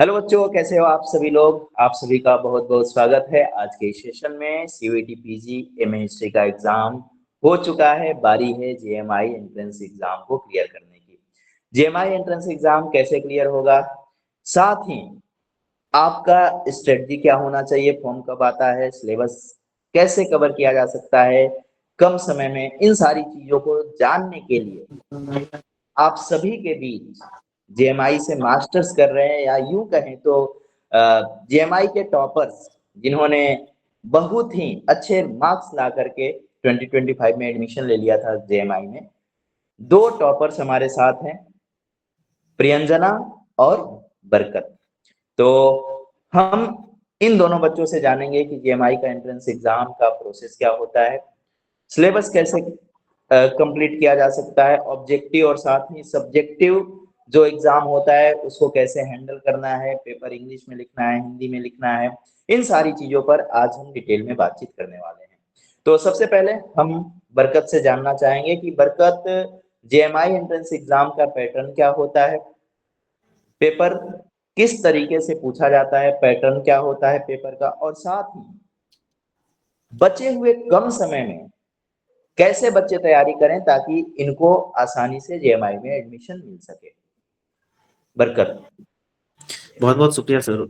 Hello बच्चों, कैसे हो आप सभी लोग। आप सभी का बहुत बहुत स्वागत है आज के इस सेशन में। सीयूईटी पीजी एमए हिस्ट्री का एग्जाम हो चुका है। बारी है जेएमआई एंट्रेंस एग्जाम को क्लियर करने की। जेएमआई एंट्रेंस एग्जाम कैसे क्लियर होगा, साथ ही आपका स्ट्रेटजी क्या होना चाहिए, फॉर्म कब आता है, सिलेबस कैसे कवर किया जा सकता है कम समय में, इन सारी चीजों को जानने के लिए आप सभी के बीच जेएमआई से मास्टर्स कर रहे हैं, या यूं कहें तो जेएमआई के टॉपर्स जिन्होंने बहुत ही अच्छे मार्क्स ला करके 2025 में एडमिशन ले लिया था जेएमआई में। दो टॉपर्स हमारे साथ हैं, प्रियंजना और बरकत। तो हम इन दोनों बच्चों से जानेंगे कि जेएमआई का एंट्रेंस एग्जाम का प्रोसेस क्या होता है, सिलेबस कैसे कंप्लीट किया जा सकता है, ऑब्जेक्टिव और साथ ही सब्जेक्टिव जो एग्जाम होता है उसको कैसे हैंडल करना है, पेपर इंग्लिश में लिखना है, हिंदी में लिखना है, इन सारी चीजों पर आज हम डिटेल में बातचीत करने वाले हैं। तो सबसे पहले हम बरकत से जानना चाहेंगे कि बरकत, जेएमआई एंट्रेंस एग्जाम का पैटर्न क्या होता है, पेपर किस तरीके से पूछा जाता है, पैटर्न क्या होता है पेपर का, और साथ ही बचे हुए कम समय में कैसे बच्चे तैयारी करें ताकि इनको आसानी से जेएमआई में एडमिशन मिल सके। बरकत। बहुत बहुत शुक्रिया sir.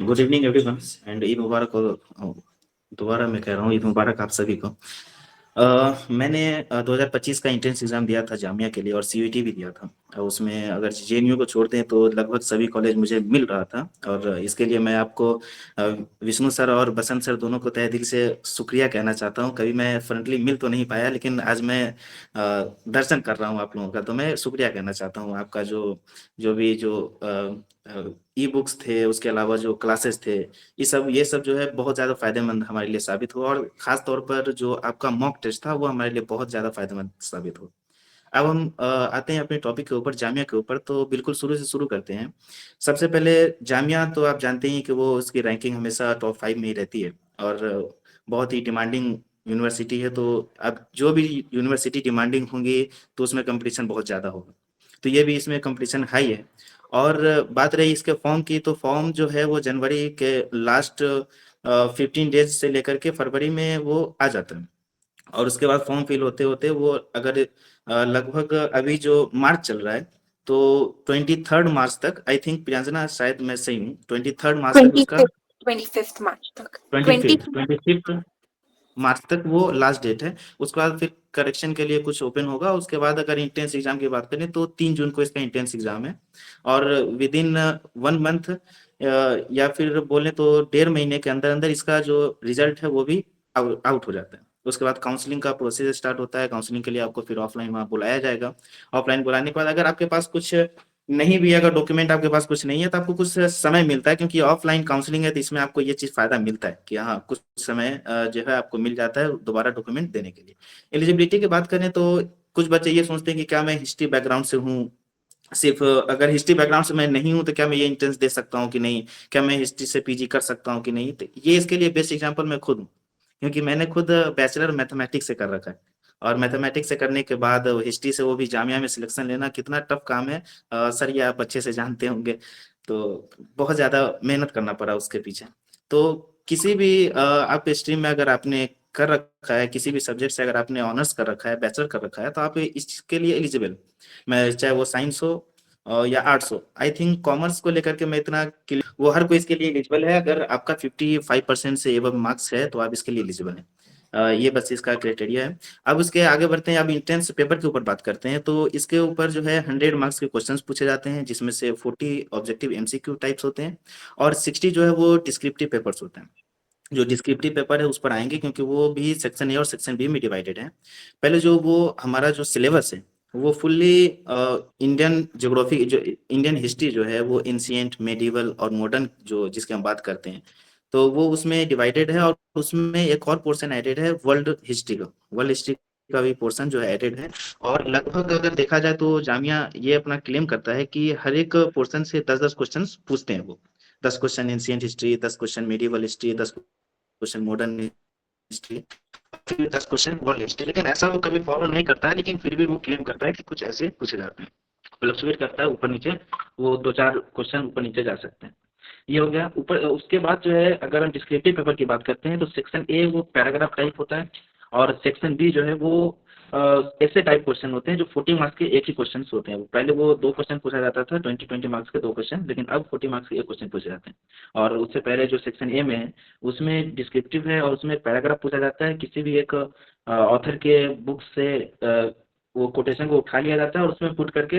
Good evening everyone and Eid Mubarak. दोबारा मैं कह रहा हूँ ईद मुबारक आप सभी को। मैंने 2025 का एंट्रेंस एग्जाम दिया था जामिया के लिए और सीयूईटी भी दिया था। उसमें अगर जेएनयू को छोड़ते हैं तो लगभग सभी कॉलेज मुझे मिल रहा था और इसके लिए मैं आपको विष्णु सर और बसंत सर दोनों को तहे दिल से शुक्रिया कहना चाहता हूँ। कभी मैं फ्रंटली मिल तो नहीं पाया, लेकिन आज मैं दर्शन कर रहा हूँ आप लोगों का, तो मैं शुक्रिया कहना चाहता हूँ आपका। जो ई बुक्स थे, उसके अलावा जो क्लासेस थे, ये सब जो है बहुत ज़्यादा फायदेमंद हमारे लिए साबित हुआ और खास तौर पर जो आपका मॉक टेस्ट था वो हमारे लिए बहुत ज़्यादा फायदेमंद साबित हुआ। अब हम आते हैं अपने टॉपिक के ऊपर, जामिया के ऊपर। तो बिल्कुल शुरू से शुरू करते हैं। सबसे पहले जामिया तो आप जानते ही कि वो उसकी रैंकिंग हमेशा टॉप 5 में ही रहती है और बहुत ही डिमांडिंग यूनिवर्सिटी है। तो अब जो भी यूनिवर्सिटी डिमांडिंग होंगी तो उसमें कंपटीशन बहुत ज़्यादा होगा, तो ये भी इसमें कंपटीशन हाई है। और बात रही इसके फॉर्म की, तो फॉर्म जो है वो जनवरी के लास्ट 15 डेज से लेकर के फरवरी में वो आ जाता है और उसके बाद फॉर्म फिल होते होते वो अगर लगभग अभी जो मार्च चल रहा है तो 23 मार्च तक, आई थिंक प्रियंजना शायद मैं सही हूँ, 23 मार्च तक उसका 25 मार्च तक 25 मार्च तक वो लास्ट डेट है। उसके बाद फिर करेक्शन के लिए कुछ ओपन होगा। उसके बाद अगर इंट्रेंस एग्जाम की बात करें तो 3 जून को इसका इंट्रेंस एग्जाम है और विद इन 1 मंथ या फिर बोले तो 1.5 महीने के अंदर अंदर इसका जो रिजल्ट है वो भी आउट हो जाता है। उसके बाद काउंसलिंग का प्रोसेस स्टार्ट होता है। काउंसलिंग के लिए आपको फिर ऑफलाइन वहाँ बुलाया जाएगा। ऑफलाइन बुलाने के बाद अगर आपके पास कुछ नहीं भी, अगर डॉक्यूमेंट आपके पास कुछ नहीं है तो आपको कुछ समय मिलता है, क्योंकि ऑफलाइन काउंसलिंग है तो इसमें आपको ये चीज फायदा मिलता है कि हाँ कुछ समय जो है आपको मिल जाता है दोबारा डॉक्यूमेंट देने के लिए। एलिजिबिलिटी की बात करें तो कुछ बच्चे ये सोचते हैं कि क्या मैं हिस्ट्री बैकग्राउंड से हूँ, सिर्फ अगर हिस्ट्री बैकग्राउंड से मैं नहीं हूँ तो क्या मैं ये एंट्रेंस दे सकता हूँ कि नहीं, क्या मैं हिस्ट्री से पीजी कर सकता हूँ कि नहीं। तो ये इसके लिए बेस्ट एग्जाम्पल मैं खुद हूँ, क्योंकि मैंने खुद बैचलर मैथमेटिक्स से कर रखा है और मैथमेटिक्स से करने के बाद हिस्ट्री से वो भी जामिया में सिलेक्शन लेना कितना टफ काम है, सर ये आप अच्छे से जानते होंगे। तो बहुत ज़्यादा मेहनत करना पड़ा उसके पीछे। तो किसी भी आप स्ट्रीम में अगर आपने कर रखा है, किसी भी सब्जेक्ट से अगर आपने ऑनर्स कर रखा है, बैचलर कर रखा है, तो आप इसके लिए एलिजिबल, मैं चाहे वो साइंस हो या आर्ट्स हो। आई थिंक कॉमर्स को लेकर के मैं इतना वो हर कोई इसके लिए एलिजिबल है। अगर आपका 55% से एबव मार्क्स है तो आप इसके लिए एलिजिबल है। ये बस इसका क्राइटेरिया है। अब उसके आगे बढ़ते हैं, अब इंट्रेंस पेपर के ऊपर बात करते हैं। तो इसके ऊपर जो है 100 मार्क्स के क्वेश्चंस पूछे जाते हैं, जिसमें से 40 ऑब्जेक्टिव एमसीक्यू टाइप्स होते हैं और 60 जो है वो डिस्क्रिप्टिव पेपर्स होते हैं। जो डिस्क्रिप्टिव पेपर है उस पर आएंगे, क्योंकि वो भी सेक्शन ए और सेक्शन बी में डिवाइडेड है। पहले जो वो हमारा जो सिलेबस है वो फुल्ली इंडियन ज्योग्राफी, जो इंडियन हिस्ट्री जो है वो एंशिएंट, मेडिवल और मॉडर्न जो जिसकी हम बात करते हैं, तो वो उसमें डिवाइडेड है। और उसमें एक और पोर्शन एडेड है वर्ल्ड हिस्ट्री का, वर्ल्ड हिस्ट्री का भी पोर्शन जो है एडेड है। और लगभग अगर देखा जाए तो जामिया ये अपना क्लेम करता है कि हर एक पोर्शन से 10-10 क्वेश्चन पूछते हैं वो। 10 question ancient history, 10 question medieval history, 10 question modern history, फिर 10 क्वेश्चन वर्ल्ड हिस्ट्री। लेकिन ऐसा वो कभी फॉलो नहीं करता है, लेकिन फिर भी वो क्लेम करता है कि कुछ ऐसे पूछे जाते हैं। फ्लक्चुएट करता है ऊपर नीचे, वो 2-4 क्वेश्चन ऊपर नीचे जा सकते हैं। ये हो गया ऊपर। उसके बाद जो है अगर हम डिस्क्रिप्टिव पेपर की बात करते हैं तो सेक्शन ए वो पैराग्राफ टाइप होता है, और सेक्शन बी जो है वो ऐसे टाइप क्वेश्चन होते हैं जो 40 मार्क्स के एक ही क्वेश्चन होते हैं। पहले वो 2 क्वेश्चन पूछा जाता था, 20 मार्क्स के 2 क्वेश्चन, लेकिन अब 40 मार्क्स के एक क्वेश्चन पूछे जाते हैं। और उससे पहले जो सेक्शन ए में है उसमें डिस्क्रिप्टिव है और उसमें पैराग्राफ पूछा जाता है, किसी भी एक ऑथर के बुक से वो कोटेशन को उठा लिया जाता है और उसमें पुट करके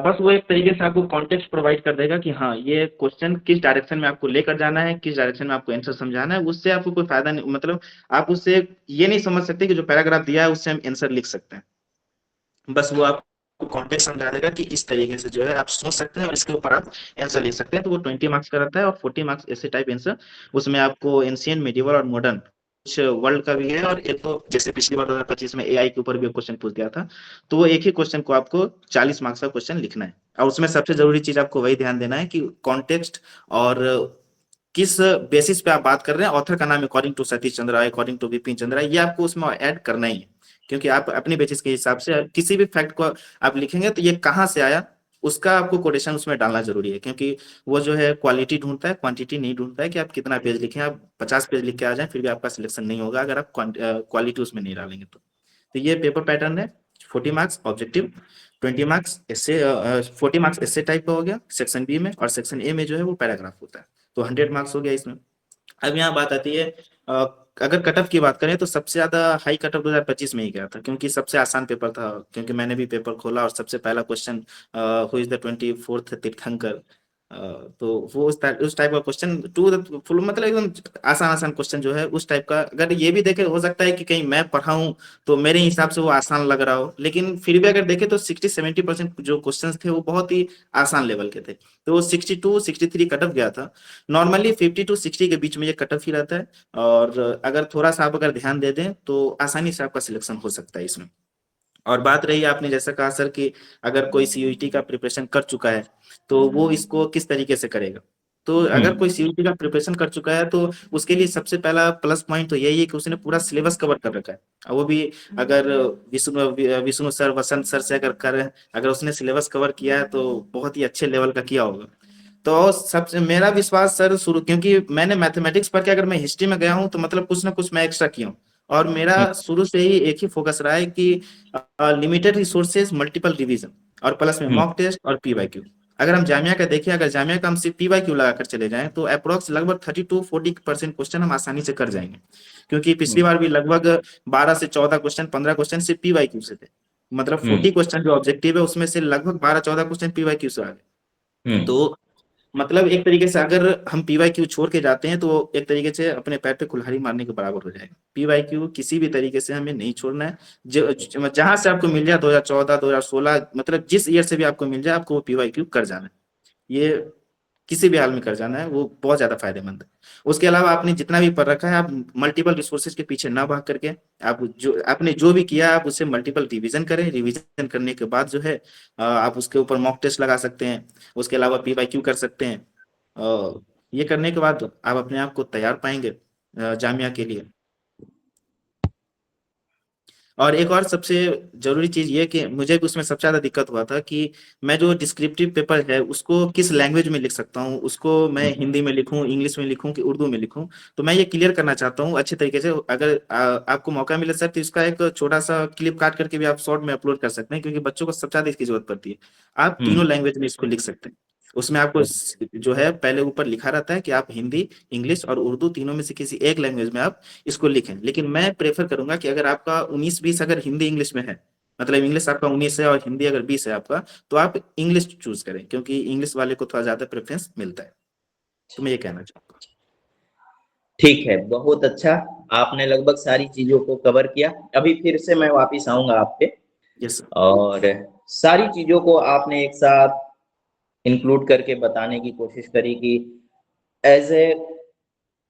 बस वो एक तरीके से आपको कॉन्टेक्स्ट प्रोवाइड कर देगा कि हाँ ये क्वेश्चन किस डायरेक्शन में आपको लेकर जाना है, किस डायरेक्शन में आपको आंसर समझाना है। उससे आपको कोई फायदा नहीं, मतलब आप उससे ये नहीं समझ सकते कि जो पैराग्राफ दिया है उससे हम आंसर लिख सकते हैं। बस वो आपको कॉन्टेक्स्ट समझा देगा कि इस तरीके से जो है आप सोच सकते हैं और इसके ऊपर आप आंसर लिख सकते हैं। तो वो 20 मार्क्स का रहता है और 40 मार्क्स ऐसे टाइप आंसर। उसमें आपको एंशिएंट, मेडिवल और मॉडर्न कुछ वर्ल्ड का भी है, और एक तो जैसे पिछली बार 2025 में एआई के ऊपर भी क्वेश्चन पूछ गया था, तो वो एक ही क्वेश्चन को आपको 40 मार्क्स का क्वेश्चन लिखना है। और उसमें सबसे जरूरी चीज आपको वही ध्यान देना है कि कॉन्टेक्स्ट और किस बेसिस पे आप बात कर रहे हैं। ऑथर का नाम according to Satish Chandra, according to Vipin Chandra, ये आपको उसमें ऐड करना ही है, क्योंकि आप अपने बेसिस के हिसाब से किसी भी फैक्ट को आप लिखेंगे तो ये कहाँ से आया उसका आपको कोटेशन उसमें डालना जरूरी है, क्योंकि वो जो है क्वालिटी ढूंढता है, क्वांटिटी नहीं ढूंढता है कि आप कितना पेज लिखें। आप 50 पेज लिख के आ जाएं फिर भी आपका सिलेक्शन नहीं होगा अगर आप क्वालिटी उसमें नहीं डालेंगे तो ये पेपर पैटर्न है। 40 मार्क्स ऑब्जेक्टिव, 20 मार्क्स ऐसे 40 मार्क्स ऐसे टाइप का हो गया सेक्शन बी में, और सेक्शन ए में जो है वो पैराग्राफ होता है, तो 100 मार्क्स हो गया इसमें। अब यहाँ बात आती है अगर कट ऑफ की बात करें तो सबसे ज्यादा हाई कट ऑफ 2025 में ही गया था, क्योंकि सबसे आसान पेपर था। क्योंकि मैंने भी पेपर खोला और सबसे पहला question who is the 24th तीर्थंकर, तो वो उस टाइप का क्वेश्चन टू द फुल, मतलब एकदम आसान आसान क्वेश्चन जो है उस टाइप का। अगर ये भी देखे हो सकता है कि कहीं मैं पढ़ा हूँ तो मेरे हिसाब से वो आसान लग रहा हो, लेकिन फिर भी अगर देखे तो 60-70% जो क्वेश्चंस थे वो बहुत ही आसान लेवल के थे। तो वो 62-63 कट ऑफ गया था। नॉर्मली 50 to 60 के बीच में ये कट ऑफ ही रहता है, और अगर थोड़ा सा आप अगर ध्यान दे दें तो आसानी से आपका सिलेक्शन हो सकता है इसमें। और बात रही आपने जैसा कहा सर कि अगर कोई सीयूईटी का प्रिपरेशन कर चुका है तो वो इसको किस तरीके से करेगा। तो अगर कोई सीयूईटी का प्रिपरेशन कर चुका है तो उसके लिए सबसे पहला प्लस पॉइंट तो यही है कि उसने पूरा सिलेबस कवर कर रखा है। और वो भी अगर विष्णु सर, वसंत सर से अगर उसने सिलेबस कवर किया है तो बहुत ही अच्छे लेवल का किया होगा। तो सबसे मेरा विश्वास सर शुरू, क्योंकि मैंने मैथमेटिक्स पढ़ के अगर मैं हिस्ट्री में गया हूँ तो मतलब कुछ ना कुछ मैं एक्स्ट्रा किया हूँ। और मेरा शुरू से ही एक ही फोकस रहा है कि लिमिटेड रिसोर्सेज, मल्टीपल रिवीजन, और प्लस में मॉक टेस्ट और पीवाईक्यू। अगर हम जामिया का देखें, अगर जामिया का हम सिर्फ पीवाईक्यू लगाकर चले जाएं तो अप्रोक्स लगभग 30-40% क्वेश्चन हम आसानी से कर जाएंगे, क्योंकि पिछली बार भी लगभग 12 से 14 क्वेश्चन, 15 क्वेश्चन सिर्फ पीवाईक्यू से थे। मतलब 40 क्वेश्चन जो ऑब्जेक्टिव है उसमें से लगभग 12-14 क्वेश्चन पीवाईक्यू से आ गए। तो मतलब एक तरीके से अगर हम पीवाईक्यू छोड़ के जाते हैं तो एक तरीके से अपने पैर पे कुल्हाड़ी मारने के बराबर हो जाएगा। पीवाईक्यू किसी भी तरीके से हमें नहीं छोड़ना है। जहां से आपको मिल जाए 2014, 2016, मतलब जिस ईयर से भी आपको मिल जाए आपको वो पीवाईक्यू कर जाना है। ये किसी भी हाल में कर जाना है, वो बहुत ज्यादा फायदेमंद है। उसके अलावा आपने जितना भी पढ़ रखा है आप मल्टीपल रिसोर्सेज के पीछे ना भाग करके आपने जो भी किया आप उससे मल्टीपल रिवीजन करें। रिवीजन करने के बाद जो है आप उसके ऊपर मॉक टेस्ट लगा सकते हैं। उसके अलावा पीवाईक्यू कर सकते हैं। ये करने के बाद आप अपने आप को तैयार पाएंगे जामिया के लिए। और एक और सबसे जरूरी चीज ये कि मुझे भी उसमें सबसे ज्यादा दिक्कत हुआ था कि मैं जो डिस्क्रिप्टिव पेपर है उसको किस लैंग्वेज में लिख सकता हूँ, उसको मैं हिंदी में लिखूं, इंग्लिश में लिखूं कि उर्दू में लिखूं। तो मैं ये क्लियर करना चाहता हूँ अच्छे तरीके से। अगर आपको मौका मिले सर तो इसका एक छोटा सा क्लिप काट करके भी आप शॉर्ट में अपलोड कर सकते हैं, क्योंकि बच्चों को सबसे ज्यादा इसकी जरूरत पड़ती है। आप तीनों लैंग्वेज में इसको लिख सकते हैं। उसमें आपको जो है पहले ऊपर लिखा रहता है कि आप हिंदी, इंग्लिश और उर्दू तीनों में से किसी एक लैंग्वेज में आप इसको लिखें। लेकिन मैं प्रेफर करूंगा कि अगर आपका 19-20 अगर हिंदी इंग्लिश में है, मतलब इंग्लिश आपका 19 है और हिंदी अगर 20 है आपका, तो आप इंग्लिश चूज करें, क्योंकि इंग्लिश वाले को थोड़ा ज्यादा प्रेफरेंस मिलता है। तो मैं ये कहना चाहूंगा। ठीक है, बहुत अच्छा। आपने लगभग सारी चीजों को कवर किया। अभी फिर से मैं वापिस आऊंगा आप पे, यस सर। और सारी चीजों को आपने एक साथ इंक्लूड करके बताने की कोशिश करी कि एज ए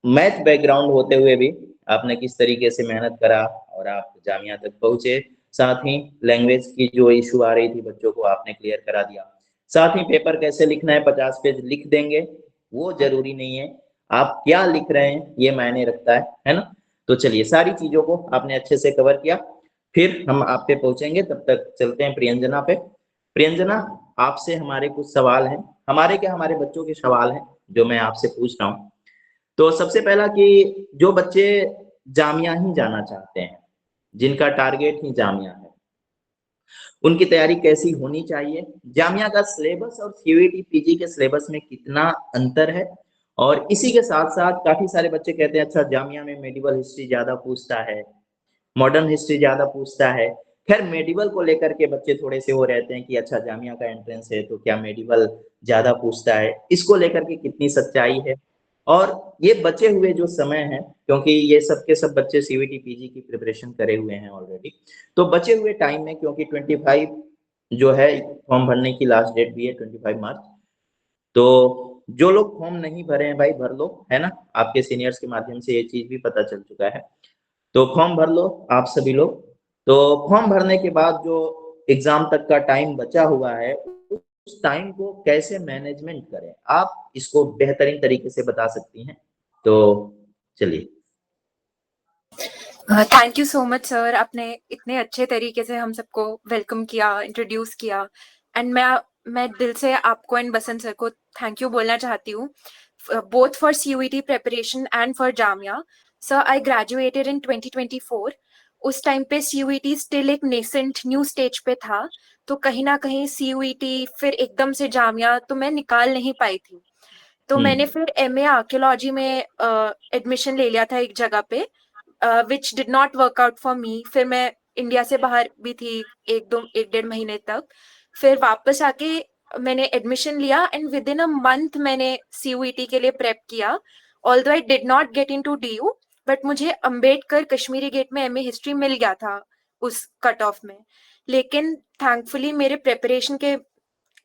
मैथ बैकग्राउंड होते हुए भी आपने किस तरीके से मेहनत करा और आप जामिया तक पहुंचे। साथ ही लैंग्वेज की जो इशू आ रही थी बच्चों को आपने क्लियर करा दिया। साथ ही पेपर कैसे लिखना है, 50 पेज लिख देंगे वो जरूरी नहीं है, आप क्या लिख रहे हैं ये मायने रखता है ना। तो चलिए, सारी चीजों को आपने अच्छे से कवर किया। फिर हम आप पे पहुंचेंगे, तब तक चलते हैं प्रियंजना पे। प्रियंजना, आपसे हमारे कुछ सवाल हैं, हमारे क्या हमारे बच्चों के सवाल हैं जो मैं आपसे पूछ रहा हूँ। तो सबसे पहला कि जो बच्चे जामिया ही जाना चाहते हैं, जिनका टारगेट ही जामिया है, उनकी तैयारी कैसी होनी चाहिए? जामिया का सिलेबस और सीयूईटी पीजी के सिलेबस में कितना अंतर है? और इसी के साथ-साथ काफ़ी सारे बच्चे कहते हैं अच्छा जामिया में मेडिवल हिस्ट्री ज़्यादा पूछता है, मॉडर्न हिस्ट्री ज़्यादा पूछता है। ख़ैर मेडिवल को लेकर के बच्चे थोड़े-से वो रहते हैं कि अच्छा जामिया का एंट्रेंस है तो क्या मेडिवल ज़्यादा पूछता है? इसको लेकर के कितनी सच्चाई है? और ये बचे हुए जो समय है, क्योंकि ये सब के सब बच्चे सीयूईटी पीजी की प्रिपरेशन करे हुए हैं ऑलरेडी। तो बचे हुए टाइम में क्योंकि 25 जो है फॉर्म भरने की लास्ट डेट भी है 25 मार्च। तो जो लोग फॉर्म नहीं भरे हैं भाई भर लो, है ना? आपके सीनियर्स के माध्यम से ये चीज़ भी पता चल चुका है। तो फॉर्म भर लो आप सभी लोग। तो फॉर्म भरने के बाद जो एग्ज़ाम तक का टाइम बचा हुआ है, उस टाइम को कैसे मैनेजमेंट करें? आप इसको बेहतरीन तरीके से बता सकती हैं। तो चलिए। Thank you so much sir, आपने इतने अच्छे तरीके से हम सबको वेलकम किया, इंट्रोड्यूस किया एंड मैं दिल से आपको एंड बसंत सर को थैंक यू बोलना चाहती हूँ, both for CUET preparation and for Jamia. Sir, I graduated in 2024. उस टाइम पे CUET स्टिल एक नेसेंट न्यू स्टेज पे था, तो कहीं ना कहीं CUET फिर एकदम से जामिया तो मैं निकाल नहीं पाई थी। तो मैंने फिर MA आर्कियोलॉजी में एडमिशन ले लिया था एक जगह पे, which did not work out for me. फिर मैं इंडिया से बाहर भी थी एक डेढ़ महीने तक। फिर वापस आके मैंने एडमिशन लिया and with in a month मैंने CUET के लिए प्रेप किया। Although I did not get into DU, but मुझे अंबेडकर कश्मीरी गेट में MA हिस्ट्री मिल गया था उस कट ऑफ में। लेकिन थैंकफुली मेरे प्रेपरेशन के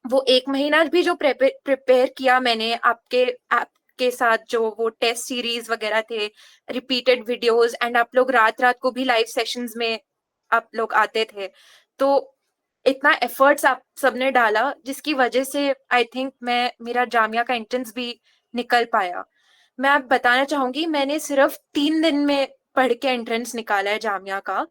वो एक महीना भी जो प्रिपेयर किया मैंने आपके साथ, जो वो टेस्ट सीरीज वगैरह थे, रिपीटेड वीडियोस एंड आप लोग रात रात को भी लाइव सेशंस में आप लोग आते थे, तो इतना एफर्ट्स आप सबने डाला जिसकी वजह से आई थिंक मेरा जामिया का एंट्रेंस भी निकल पाया। मैं आप बताना चाहूंगी मैंने सिर्फ 3 दिन में पढ़ के एंट्रेंस निकाला है जामिया का,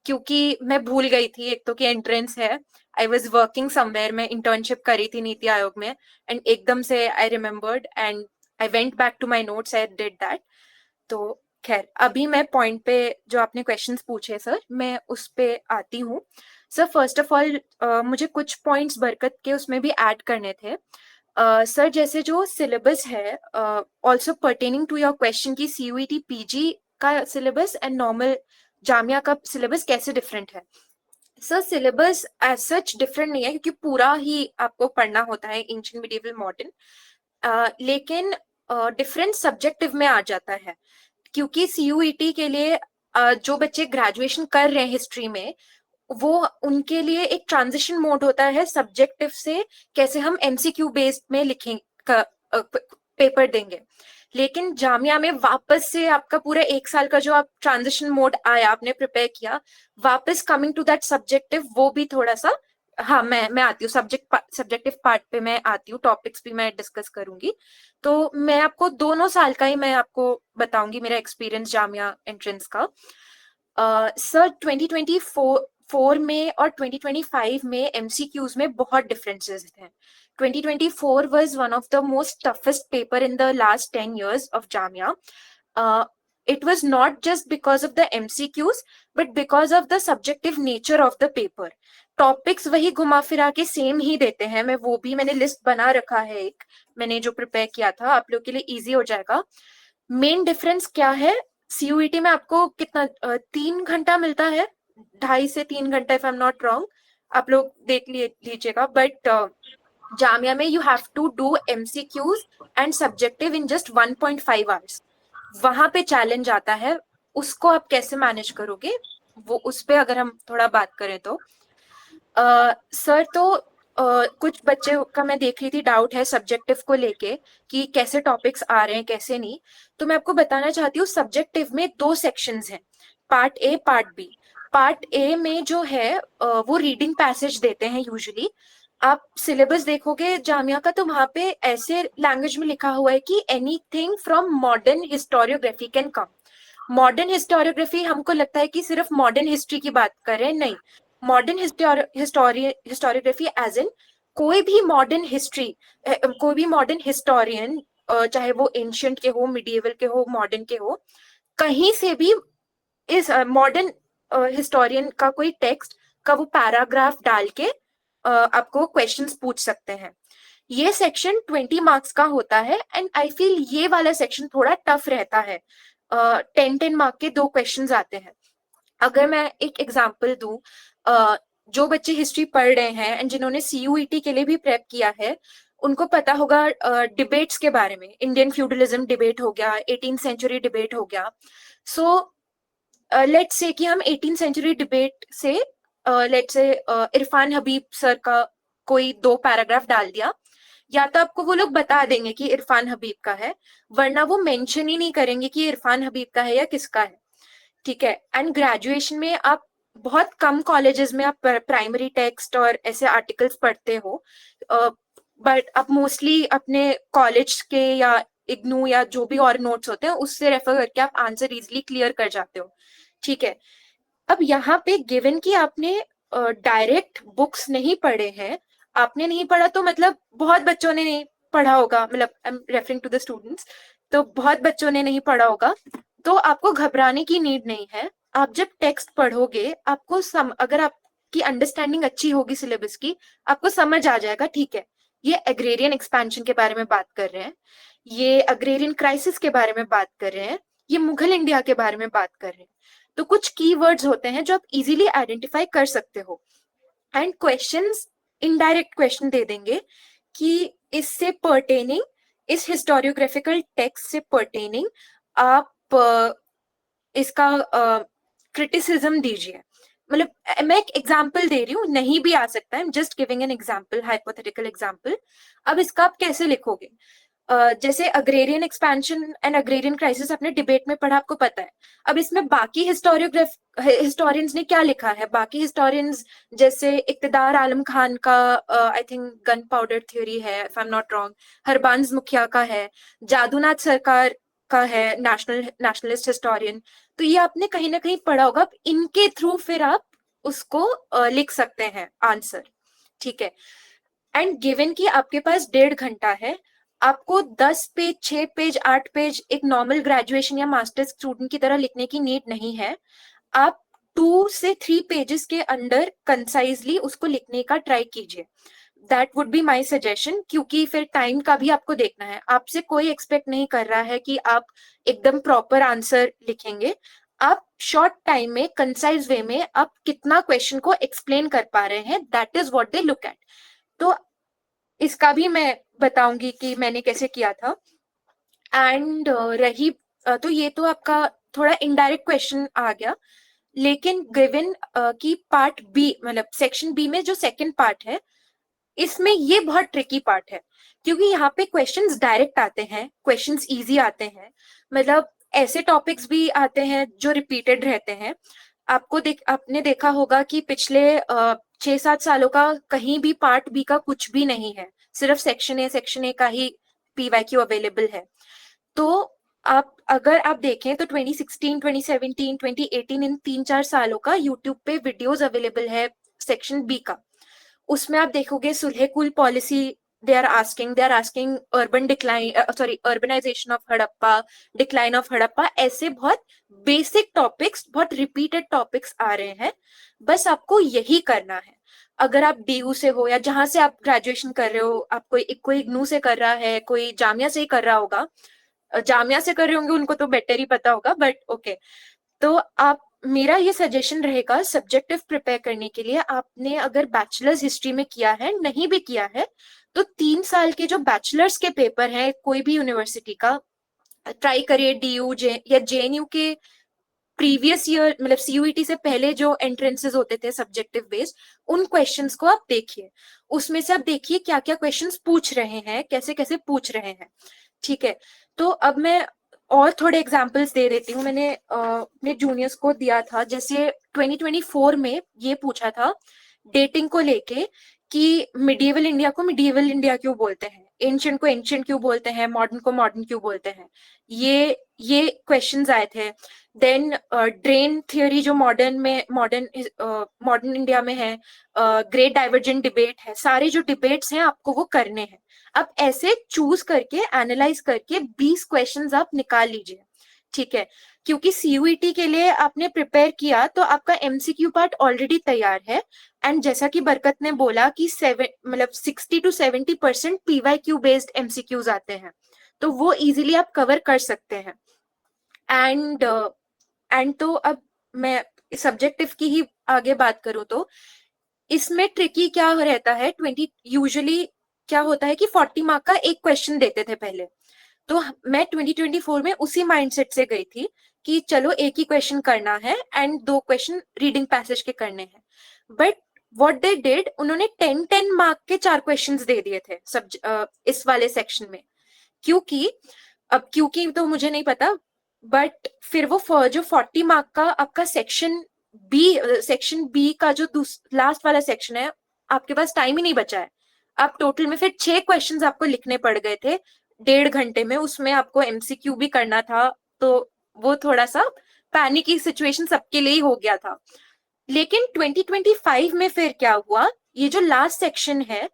क्योंकि मैं भूल गई थी एक तो कि एंट्रेंस है। आई वॉज वर्किंग समवेयर, मैं इंटर्नशिप करी थी नीति आयोग में एंड एकदम से I remembered and I went back to my notes, I did that. तो खैर अभी मैं पॉइंट पे जो आपने क्वेश्चंस पूछे सर, मैं उस पे आती हूँ। सर फर्स्ट ऑफ ऑल मुझे कुछ पॉइंट्स बरकत के उसमें भी ऐड करने थे। सर जैसे जो सिलेबस है, also pertaining to your question की CUET PG का सिलेबस एंड नॉर्मल जामिया का सिलेबस कैसे डिफरेंट है। Sir syllabus as such different नहीं है, क्योंकि पूरा ही आपको पढ़ना होता है एंशिएंट मिडिवल मॉडर्न, लेकिन डिफरेंट सब्जेक्टिव में आ जाता है। क्योंकि CUET के लिए जो बच्चे ग्रेजुएशन कर रहे हैं हिस्ट्री में, वो उनके लिए एक ट्रांजिशन मोड होता है सब्जेक्टिव से कैसे हम MCQ बेस्ड में लिखेंगे पेपर देंगे। लेकिन जामिया में वापस से आपका पूरा 1 साल का जो आप ट्रांजिशन मोड आया, आपने प्रिपेयर किया, वापस कमिंग टू दैट सब्जेक्टिव, वो भी थोड़ा सा, हाँ मैं आती हूँ सब्जेक्टिव पार्ट पे, मैं आती हूँ, टॉपिक्स भी मैं डिस्कस करूंगी। तो मैं आपको 2 साल का ही मैं आपको बताऊंगी मेरा एक्सपीरियंस जामिया एंट्रेंस का। सर 2024 में और 2025 में MCQs में बहुत डिफरेंसेस थे। 2024 was one of the most toughest paper in the last 10 years of Jamia. It was not just because of the MCQs, but because of the subjective nature of the paper. Topics वही घुमा फिरा के same ही देते हैं, मैंने list बना रखा है एक, मैंने जो प्रिपेयर किया था, आप लोग के लिए इजी हो जाएगा। मेन डिफरेंस क्या है, CUET में आपको कितना 3 घंटा मिलता है, 2.5 से 3 घंटा, if I am not wrong, आप लोग देख लीजिएगा। बट जामिया में you have to do MCQs and subjective in just 1.5 hours. वहां पे चैलेंज आता है, उसको आप कैसे मैनेज करोगे, वो उस पे अगर हम थोड़ा बात करें तो सर, तो कुछ बच्चे का मैं देख रही थी डाउट है सब्जेक्टिव को लेके कि कैसे टॉपिक्स आ रहे हैं कैसे नहीं। तो मैं आपको बताना चाहती हूँ, सब्जेक्टिव में 2 सेक्शंस हैं, part A part B. Part A में जो है वो रीडिंग पैसेज देते हैं यूजुअली। आप सिलेबस देखोगे जामिया का, तो वहां पे ऐसे लैंग्वेज में लिखा हुआ है कि anything from modern historiography can come. Modern historiography हमको लगता है कि सिर्फ मॉडर्न हिस्ट्री की बात कर रहे हैं, नहीं, मॉडर्न हिस्टोरियोग्राफी एज इन कोई भी मॉडर्न हिस्ट्री, कोई भी मॉडर्न हिस्टोरियन, चाहे वो एंशियंट के हो, मिडिएवल के हो, मॉडर्न के हो, कहीं से भी इस मॉडर्न हिस्टोरियन का कोई टेक्स्ट का वो पैराग्राफ डाल के आपको क्वेश्चंस पूछ सकते हैं। ये सेक्शन 20 मार्क्स का होता है एंड आई फील ये वाला सेक्शन थोड़ा टफ रहता है। 10 मार्क के 2 क्वेश्चंस आते हैं। अगर मैं एक एग्जांपल दूं, जो बच्चे हिस्ट्री पढ़ रहे हैं एंड जिन्होंने CUET के लिए भी प्रेप किया है, उनको पता होगा डिबेट्स के बारे में। इंडियन फ्यूडलिज्म डिबेट हो गया, 18th सेंचुरी डिबेट हो गया। सो लेट्स से कि हम 18th सेंचुरी डिबेट से let's say Irfan Habib sir का कोई 2 पैराग्राफ डाल दिया, या तो आपको वो लोग बता देंगे कि इरफान हबीब का है, वरना वो मेंशन ही नहीं करेंगे कि इरफान हबीब का है या किसका है। ठीक है। एंड ग्रेजुएशन में आप बहुत कम कॉलेजेस में आप प्राइमरी टेक्स्ट और ऐसे आर्टिकल्स पढ़ते हो, बट आप मोस्टली अपने कॉलेज के या इग्नू या जो भी और नोट्स होते हैं उससे रेफर करके आप आंसर इजीली क्लियर कर जाते हो। ठीक है। अब यहाँ पे गिवन कि आपने डायरेक्ट बुक्स नहीं पढ़े हैं, आपने नहीं पढ़ा तो मतलब बहुत बच्चों ने नहीं पढ़ा होगा, मतलब I am referring to the students, तो बहुत बच्चों ने नहीं पढ़ा होगा, तो आपको घबराने की नीड नहीं है। आप जब टेक्स्ट पढ़ोगे आपको अगर आपकी अंडरस्टैंडिंग अच्छी होगी सिलेबस की, आपको समझ आ जाएगा ठीक है ये एग्रेरियन एक्सपेंशन के बारे में बात कर रहे हैं, ये अग्रेरियन क्राइसिस के बारे में बात कर रहे हैं, ये मुगल इंडिया के बारे में बात कर रहे हैं। तो कुछ कीवर्ड्स होते हैं जो आप इजीली आइडेंटिफाई कर सकते हो। एंड क्वेश्चंस इनडायरेक्ट क्वेश्चन दे देंगे कि इससे पर्टेनिंग, इस हिस्टोरियोग्राफिकल टेक्स्ट से पर्टेनिंग आप इसका क्रिटिसिज्म दीजिए। मतलब मैं एक एग्जांपल दे रही हूँ, नहीं भी आ सकता है, just giving an example, hypothetical example. अब इसका आप कैसे लिखोगे? जैसे agrarian expansion and agrarian crisis आपने डिबेट में पढ़ा, आपको पता है। अब इसमें बाकी हिस्टोरियंस ने क्या लिखा है? बाकी हिस्टोरियंस जैसे इक्तदार आलम खान का I think gunpowder theory है, if I am not wrong, Harbans Mukhia का है, जादूनाथ सरकार का है, नेशनलिस्ट हिस्टोरियन। तो ये आपने कहीं ना कहीं पढ़ा होगा, इनके थ्रू फिर आप उसको लिख सकते हैं आंसर। ठीक है। एंड गिवन कि आपके पास 1.5 घंटा है, आपको 10 पेज, 6 पेज, 8 पेज एक नॉर्मल ग्रेजुएशन या मास्टर्स स्टूडेंट की तरह लिखने की नीड नहीं है। आप 2 से 3 पेजेस के अंडर कंसाइजली उसको लिखने का ट्राई कीजिए। That would be my suggestion, क्योंकि फिर टाइम का भी आपको देखना है। आपसे कोई एक्सपेक्ट नहीं कर रहा है कि आप एकदम प्रॉपर आंसर लिखेंगे। आप शॉर्ट टाइम में कंसाइज वे में आप कितना क्वेश्चन को एक्सप्लेन कर पा रहे हैं, that is what they look at. तो इसका भी मैं बताऊंगी कि मैंने कैसे किया था। एंड रही तो ये तो आपका थोड़ा इनडायरेक्ट क्वेश्चन आ गया, लेकिन गिवन कि पार्ट बी, मतलब सेक्शन बी में जो सेकंड पार्ट है, इसमें ये बहुत ट्रिकी पार्ट है, क्योंकि यहाँ पे क्वेश्चंस डायरेक्ट आते हैं, क्वेश्चंस इजी आते हैं, मतलब ऐसे टॉपिक्स भी आते हैं जो रिपीटेड रहते हैं। आपने देखा होगा कि पिछले 6-7 सालों का कहीं भी पार्ट बी का कुछ भी नहीं है, सिर्फ सेक्शन ए का ही PYQ अवेलेबल है। तो अगर आप देखें तो 2016, 2017, 2018 इन 3-4 सालों का यूट्यूब पे वीडियोस अवेलेबल है सेक्शन बी का। उसमें आप देखोगे सुलह कुल policy, they are asking urban decline, urbanization of Harappa, decline of Harappa, ऐसे बहुत बेसिक टॉपिक्स, बहुत रिपीटेड टॉपिक्स आ रहे हैं। बस आपको यही करना है। अगर आप DU से हो या जहां से आप ग्रेजुएशन कर रहे हो, आप कोई इग्नू से कर रहा है, कोई जामिया से ही कर रहा होगा, जामिया से कर रहे होंगे उनको तो बेटर ही पता होगा, बट ओके। तो आप, मेरा ये सजेशन रहेगा सब्जेक्टिव प्रिपेयर करने के लिए, आपने अगर बैचलर्स हिस्ट्री में किया है, नहीं भी किया है, तो 3 साल के जो बैचलर्स के पेपर हैं कोई भी यूनिवर्सिटी का, ट्राई करिए। DU या JNU के प्रीवियस ईयर, मतलब CUET से पहले जो एंट्रेंसेस होते थे सब्जेक्टिव बेस्ड, उन क्वेश्चंस को आप देखिए। उसमें से आप देखिए क्या क्या क्वेश्चंस पूछ रहे हैं, कैसे कैसे पूछ रहे हैं। ठीक है। तो अब मैं और थोड़े एग्जाम्पल्स दे देती हूँ। मैंने अपने जूनियर्स को दिया था, जैसे 2024 में ये पूछा था डेटिंग को लेके कि मिडिएवल इंडिया को मिडिएवल इंडिया क्यों बोलते हैं। एंशियंट को एंशियंट क्यों बोलते हैं, मॉडर्न को मॉडर्न क्यों बोलते हैं, ये क्वेश्चंस आए थे। देन ड्रेन थियोरी जो मॉडर्न इंडिया में है, ग्रेट डाइवर्जेंट डिबेट है, सारे जो डिबेट्स हैं आपको वो करने हैं। अब ऐसे चूज करके एनालाइज करके 20 क्वेश्चंस आप निकाल लीजिए, ठीक है। क्योंकि सीयूईटी के लिए आपने प्रिपेयर किया तो आपका एमसीक्यू पार्ट ऑलरेडी तैयार है। एंड जैसा कि बरकत ने बोला कि 60 to 70% पीवाईक्यू बेस्ड एमसीक्यूज आते हैं, तो वो इजीली आप कवर कर सकते हैं। एंड तो अब मैं सब्जेक्टिव की ही आगे बात करूं तो इसमें ट्रिकी क्या रहता है, यूजुअली क्या होता है कि 40 मार्क का एक क्वेश्चन देते थे पहले। तो मैं 2024 में उसी माइंडसेट से गई थी कि चलो एक ही क्वेश्चन करना है एंड 2 क्वेश्चन रीडिंग पैसेज के करने हैं। बट व्हाट दे डिड, उन्होंने 10 मार्क के 4 क्वेश्चंस दे दिए थे इस वाले सेक्शन में। क्योंकि तो मुझे नहीं पता, बट फिर वो जो 40 मार्क का आपका सेक्शन बी का जो लास्ट वाला सेक्शन है, आपके पास टाइम ही नहीं बचा है। आप टोटल में फिर 6 क्वेश्चंस आपको लिखने पड़ गए थे 1.5 घंटे में, उसमें आपको एमसीक्यू भी करना था, तो वो थोड़ा सा पैनिक की सिचुएशन सबके लिए ही हो गया था। लेकिन 2025 में फिर क्या हुआ, ये जो लास्ट सेक्शन है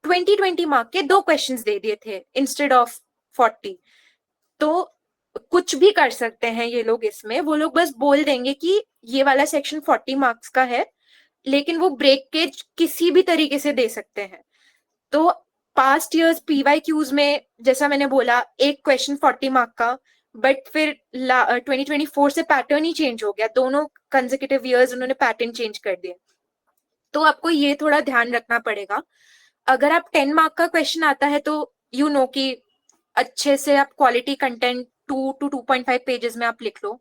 20 मार्क के 2 क्वेश्चंस दे दिए थे इंस्टेड ऑफ 40। तो कुछ भी कर सकते हैं ये लोग इसमें, वो लोग बस बोल देंगे कि ये वाला सेक्शन 40 मार्क्स का है, लेकिन वो ब्रेक के किसी भी तरीके से दे सकते हैं। तो पास्ट ईयर्स पीवाईक्यूज में जैसा मैंने बोला एक क्वेश्चन 40 मार्क का, बट फिर 2024 से पैटर्न ही चेंज हो गया, दोनों कंसेक्यूटिव ईयर्स उन्होंने पैटर्न चेंज कर दिए। तो आपको ये थोड़ा ध्यान रखना पड़ेगा। अगर आप 10 मार्क का क्वेश्चन आता है तो यू नो कि अच्छे से आप क्वालिटी कंटेंट 2 to 2.5 पेजेस में आप लिख लो।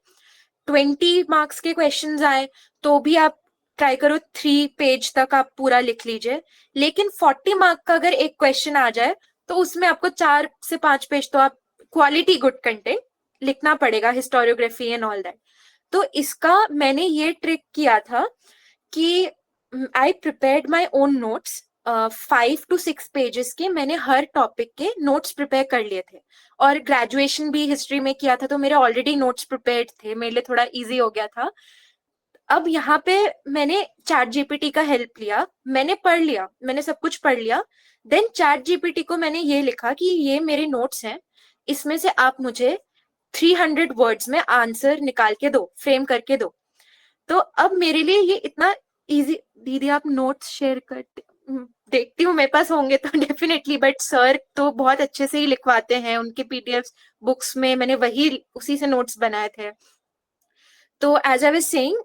20 मार्क्स के क्वेश्चंस आए तो भी आप ट्राई करो 3 पेज तक आप पूरा लिख लीजिए। लेकिन 40 मार्क का अगर एक क्वेश्चन आ जाए तो उसमें आपको 4 से 5 पेज तो आप क्वालिटी गुड कंटेंट लिखना पड़ेगा, हिस्टोरियोग्राफी एंड ऑल दैट। तो इसका मैंने ये ट्रिक किया था कि आई prepared my own notes, 5 to 6 pages के मैंने हर टॉपिक के नोट्स प्रिपेयर कर लिए थे। और ग्रेजुएशन भी हिस्ट्री में किया था तो मेरे ऑलरेडी नोट्स प्रिपेयर्ड थे, मेरे लिए थोड़ा इजी हो गया था। अब यहाँ पे मैंने चैट जीपीटी का हेल्प लिया, मैंने पढ़ लिया, मैंने सब कुछ पढ़ लिया। देन चैट जीपीटी को मैंने ये लिखा कि ये मेरे नोट्स हैं, इसमें से आप मुझे 300 वर्ड्स में आंसर निकाल के दो, फ्रेम करके दो। तो अब मेरे लिए ये इतना इजी। दीदी आप नोट्स शेयर करते, देखती हूँ मेरे पास होंगे तो डेफिनेटली, बट सर तो बहुत अच्छे से ही लिखवाते हैं, उनके पीडीएफ बुक्स में मैंने उसी से नोट्स बनाए थे। तो एज आई वाज सेइंग,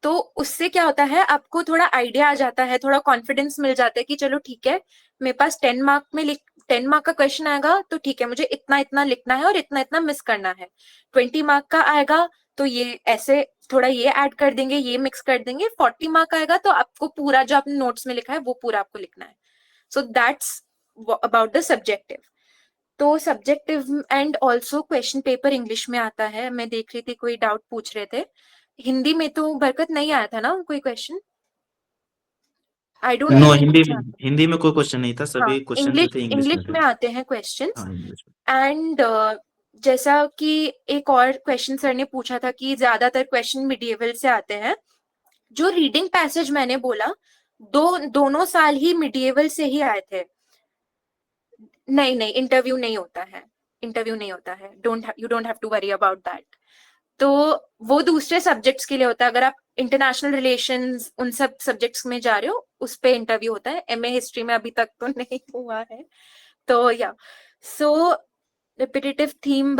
तो उससे क्या होता है आपको थोड़ा आइडिया आ जाता है, थोड़ा कॉन्फिडेंस मिल जाता है कि चलो ठीक है मेरे पास 10 मार्क का क्वेश्चन आएगा तो ठीक है मुझे इतना इतना लिखना है और इतना इतना मिस करना है। 20 मार्क का आएगा तो ये ऐसे थोड़ा ये ऐड कर देंगे, ये मिक्स कर देंगे। 40 मार्क आएगा तो आपको पूरा जो आपने नोट्स में लिखा है वो पूरा आपको लिखना है। So that's about the subjective. तो subjective and also question paper English में आता है। मैं देख रही थी कोई डाउट पूछ रहे थे, हिंदी में तो बरकत नहीं आया था ना कोई question? I don't know, Hindi में कोई क्वेश्चन नहीं था, सभी क्वेश्चन जो थे इंग्लिश में आते हैं क्वेश्चंस। हाँ, इंग्लिश एंड जैसा कि एक और क्वेश्चन सर ने पूछा था कि ज्यादातर क्वेश्चन मिडिएवल से आते हैं। जो रीडिंग पैसेज मैंने बोला दोनों साल ही मिडिएवल से ही आए थे। नहीं, इंटरव्यू नहीं होता है, you don't have to worry about that. तो वो दूसरे सब्जेक्ट्स के लिए होता है। अगर आप इंटरनेशनल रिलेशंस उन सब सब्जेक्ट्स में जा रहे हो उस पे इंटरव्यू होता है। एमए हिस्ट्री में अभी तक तो नहीं हुआ है। तो या सो रिपीटेटिव थीम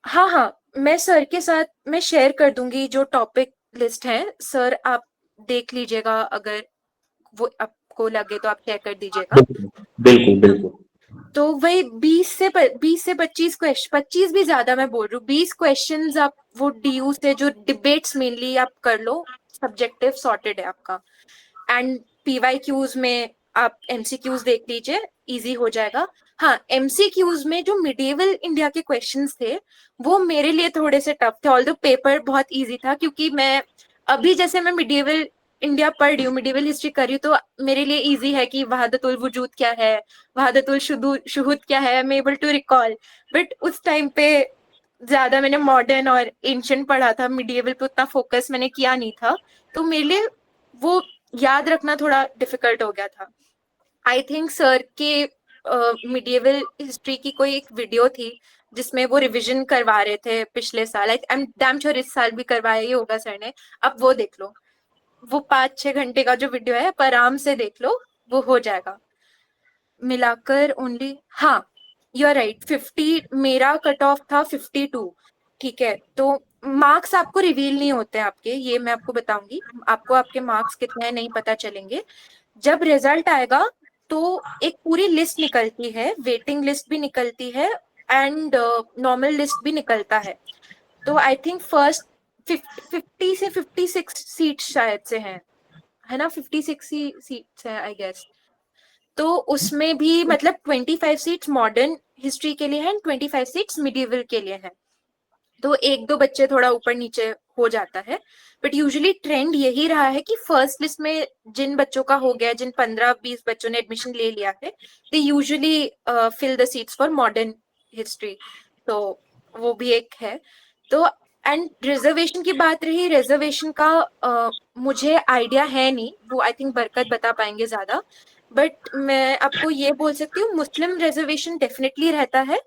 हाँ, मैं सर के साथ मैं शेयर कर दूंगी जो टॉपिक लिस्ट है, सर आप देख लीजिएगा, अगर वो आपको लगे तो आप शेयर कर दीजिएगा। बिल्कुल। तो वही 20 से 25 क्वेश्चन, 25 भी ज्यादा मैं बोल रही हूँ, 20 क्वेश्चंस आप वो डीयू से जो डिबेट्स मेनली आप कर लो, सब्जेक्टिव सॉर्टेड है आपका। एंड पीवाईक्यूज में आप एमसीक्यूज देख लीजिए, इजी हो जाएगा। हाँ, एमसीक्यूज में जो मिडिएवल इंडिया के क्वेश्चंस थे वो मेरे लिए थोड़े से टफ थे, ऑल्दो पेपर बहुत इजी था, क्योंकि मैं अभी जैसे मैं मिडिएवल इंडिया पढ़ रही हूँ, मिडिवल हिस्ट्री कर रही हूँ, तो मेरे लिए इजी है कि वहादतुल वजूद क्या है, वहादतुल शुहूद क्या है, I am able to recall. But उस टाइम पे ज्यादा मैंने मॉडर्न और एंशिएंट पढ़ा था, मिडिवल पे उतना फोकस मैंने किया नहीं था, तो मेरे लिए वो याद रखना थोड़ा डिफिकल्ट हो गया था। आई थिंक सर के मिडिवल हिस्ट्री की कोई एक वीडियो थी जिसमें वो रिवीजन करवा रहे थे पिछले साल, आई एम डैम श्योर इस साल भी करवाया ही होगा सर ने। अब वो देख लो, वो 5-6 घंटे का जो वीडियो है आप आराम से देख लो, वो हो जाएगा मिलाकर ओनली। हाँ, यू आर राइट, 50 मेरा कट ऑफ था 52। ठीक है, तो मार्क्स आपको रिवील नहीं होते आपके, ये मैं आपको बताऊंगी, आपको आपके मार्क्स कितने हैं नहीं पता चलेंगे। जब रिजल्ट आएगा तो एक पूरी लिस्ट निकलती है, वेटिंग लिस्ट भी निकलती है एंड नॉर्मल लिस्ट भी निकलता है। तो आई थिंक फर्स्ट 50 से 56 सीट शायद से हैं, है ना, 56 ही सीट्स हैं आई गेस। तो उसमें भी मतलब 25 सीट्स मॉडर्न हिस्ट्री के लिए हैं, 25 सीट्स मिडिवल के लिए हैं। तो एक दो बच्चे थोड़ा ऊपर नीचे हो जाता है, बट यूजुअली ट्रेंड यही रहा है कि फर्स्ट लिस्ट में जिन बच्चों का हो गया, जिन 15-20 बच्चों ने एडमिशन ले लिया है, they usually fill the seats for modern history. तो वो भी एक है। तो एंड रिजर्वेशन की बात रही, रिजर्वेशन का मुझे आइडिया है नहीं, वो आई थिंक बरकत बता पाएंगे ज्यादा। बट मैं आपको ये बोल सकती हूँ मुस्लिम रिजर्वेशन डेफिनेटली रहता है,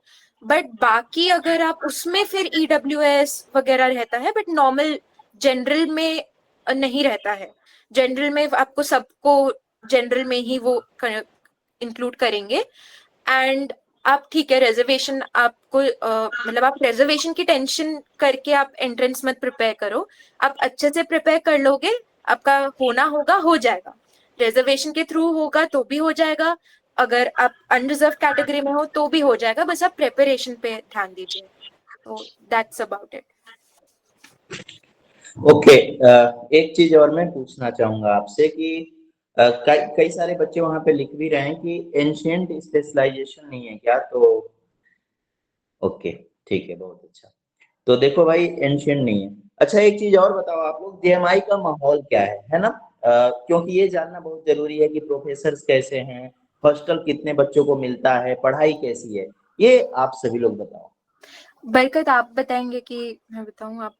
बट बाकी अगर आप उसमें फिर EWS वगैरह रहता है, बट नॉर्मल जनरल में नहीं रहता है। जनरल में आपको सबको जनरल में ही वो इंक्लूड करेंगे। एंड आप ठीक है, रिजर्वेशन आपको मतलब आप रिजर्वेशन की टेंशन करके आप एंट्रेंस मत प्रिपेयर करो, आप अच्छे से प्रिपेयर कर लोगे, आपका होना होगा, हो जाएगा। रिजर्वेशन के थ्रू होगा तो भी हो जाएगा, अगर आप अनरिजर्व कैटेगरी में हो तो भी हो जाएगा, बस आप प्रिपरेशन पे ध्यान दीजिए। तो दैट्स अबाउट इट। ओके, एक चीज और मैं पूछना चाहूंगा आपसे कि कई सारे बच्चे वहां पे लिख भी रहे हैं कि एंशिएंट स्पेशलाइजेशन नहीं है क्या, तो ओके ठीक है, बहुत अच्छा। तो देखो भाई, एंशिएंट नहीं है। अच्छा, एक चीज और बताओ आप लोग, जेएमआई का माहौल क्या है ना? क्योंकि ये जानना बहुत जरूरी है कि प्रोफेसर्स कैसे हैं, हॉस्टल कितने बच्चों को मिलता है, पढ़ाई कैसी है, ये आप सभी लोग बताओ। बरकत आप बताएंगे कि मैं बताऊं? आप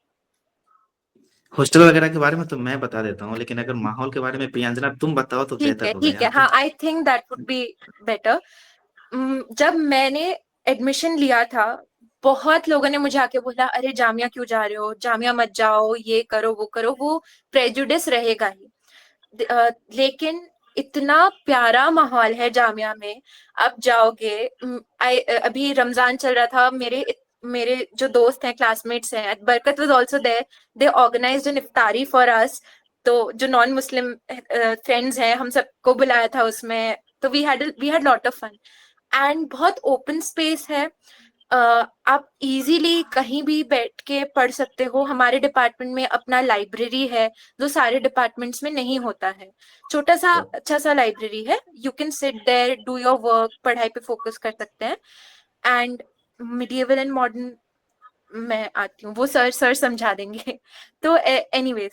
हॉस्टल वगैरह के बारे में तो मैं बता देता हूँ, लेकिन अगर माहौल के बारे में प्रियंजना तुम बताओ तो ठीक बेहतर है, होगा ठीक है, यहाँ पे। हाँ, I think that would be better. जब मैंने एडमिशन लिया था, बहुत लोगों ने मुझे आके बोला, अरे जामिया क्यों जा रहे हो, जामिया मत जाओ, ये करो वो करो, वो प्रेजुडिस रहेगा ही। लेकिन इतना प्यारा माहौल है जामिया में, आप जाओगे। अभी रमजान चल रहा था, मेरे जो दोस्त हैं, क्लासमेट्स हैं, Barkat was also there, they organized an iftari for us. तो जो नॉन मुस्लिम फ्रेंड्स हैं, हम सबको बुलाया था उसमें, तो we had lot of fun. And बहुत ओपन स्पेस है, आप इजीली कहीं भी बैठ के पढ़ सकते हो। हमारे डिपार्टमेंट में अपना लाइब्रेरी है, जो सारे डिपार्टमेंट्स में नहीं होता है। छोटा सा अच्छा सा लाइब्रेरी है, you can sit there, do your work, पढ़ाई पे फोकस कर सकते हैं। एंड मिडिएवल एंड मॉडर्न मैं आती हूँ, वो सर समझा देंगे। तो एनीवेज,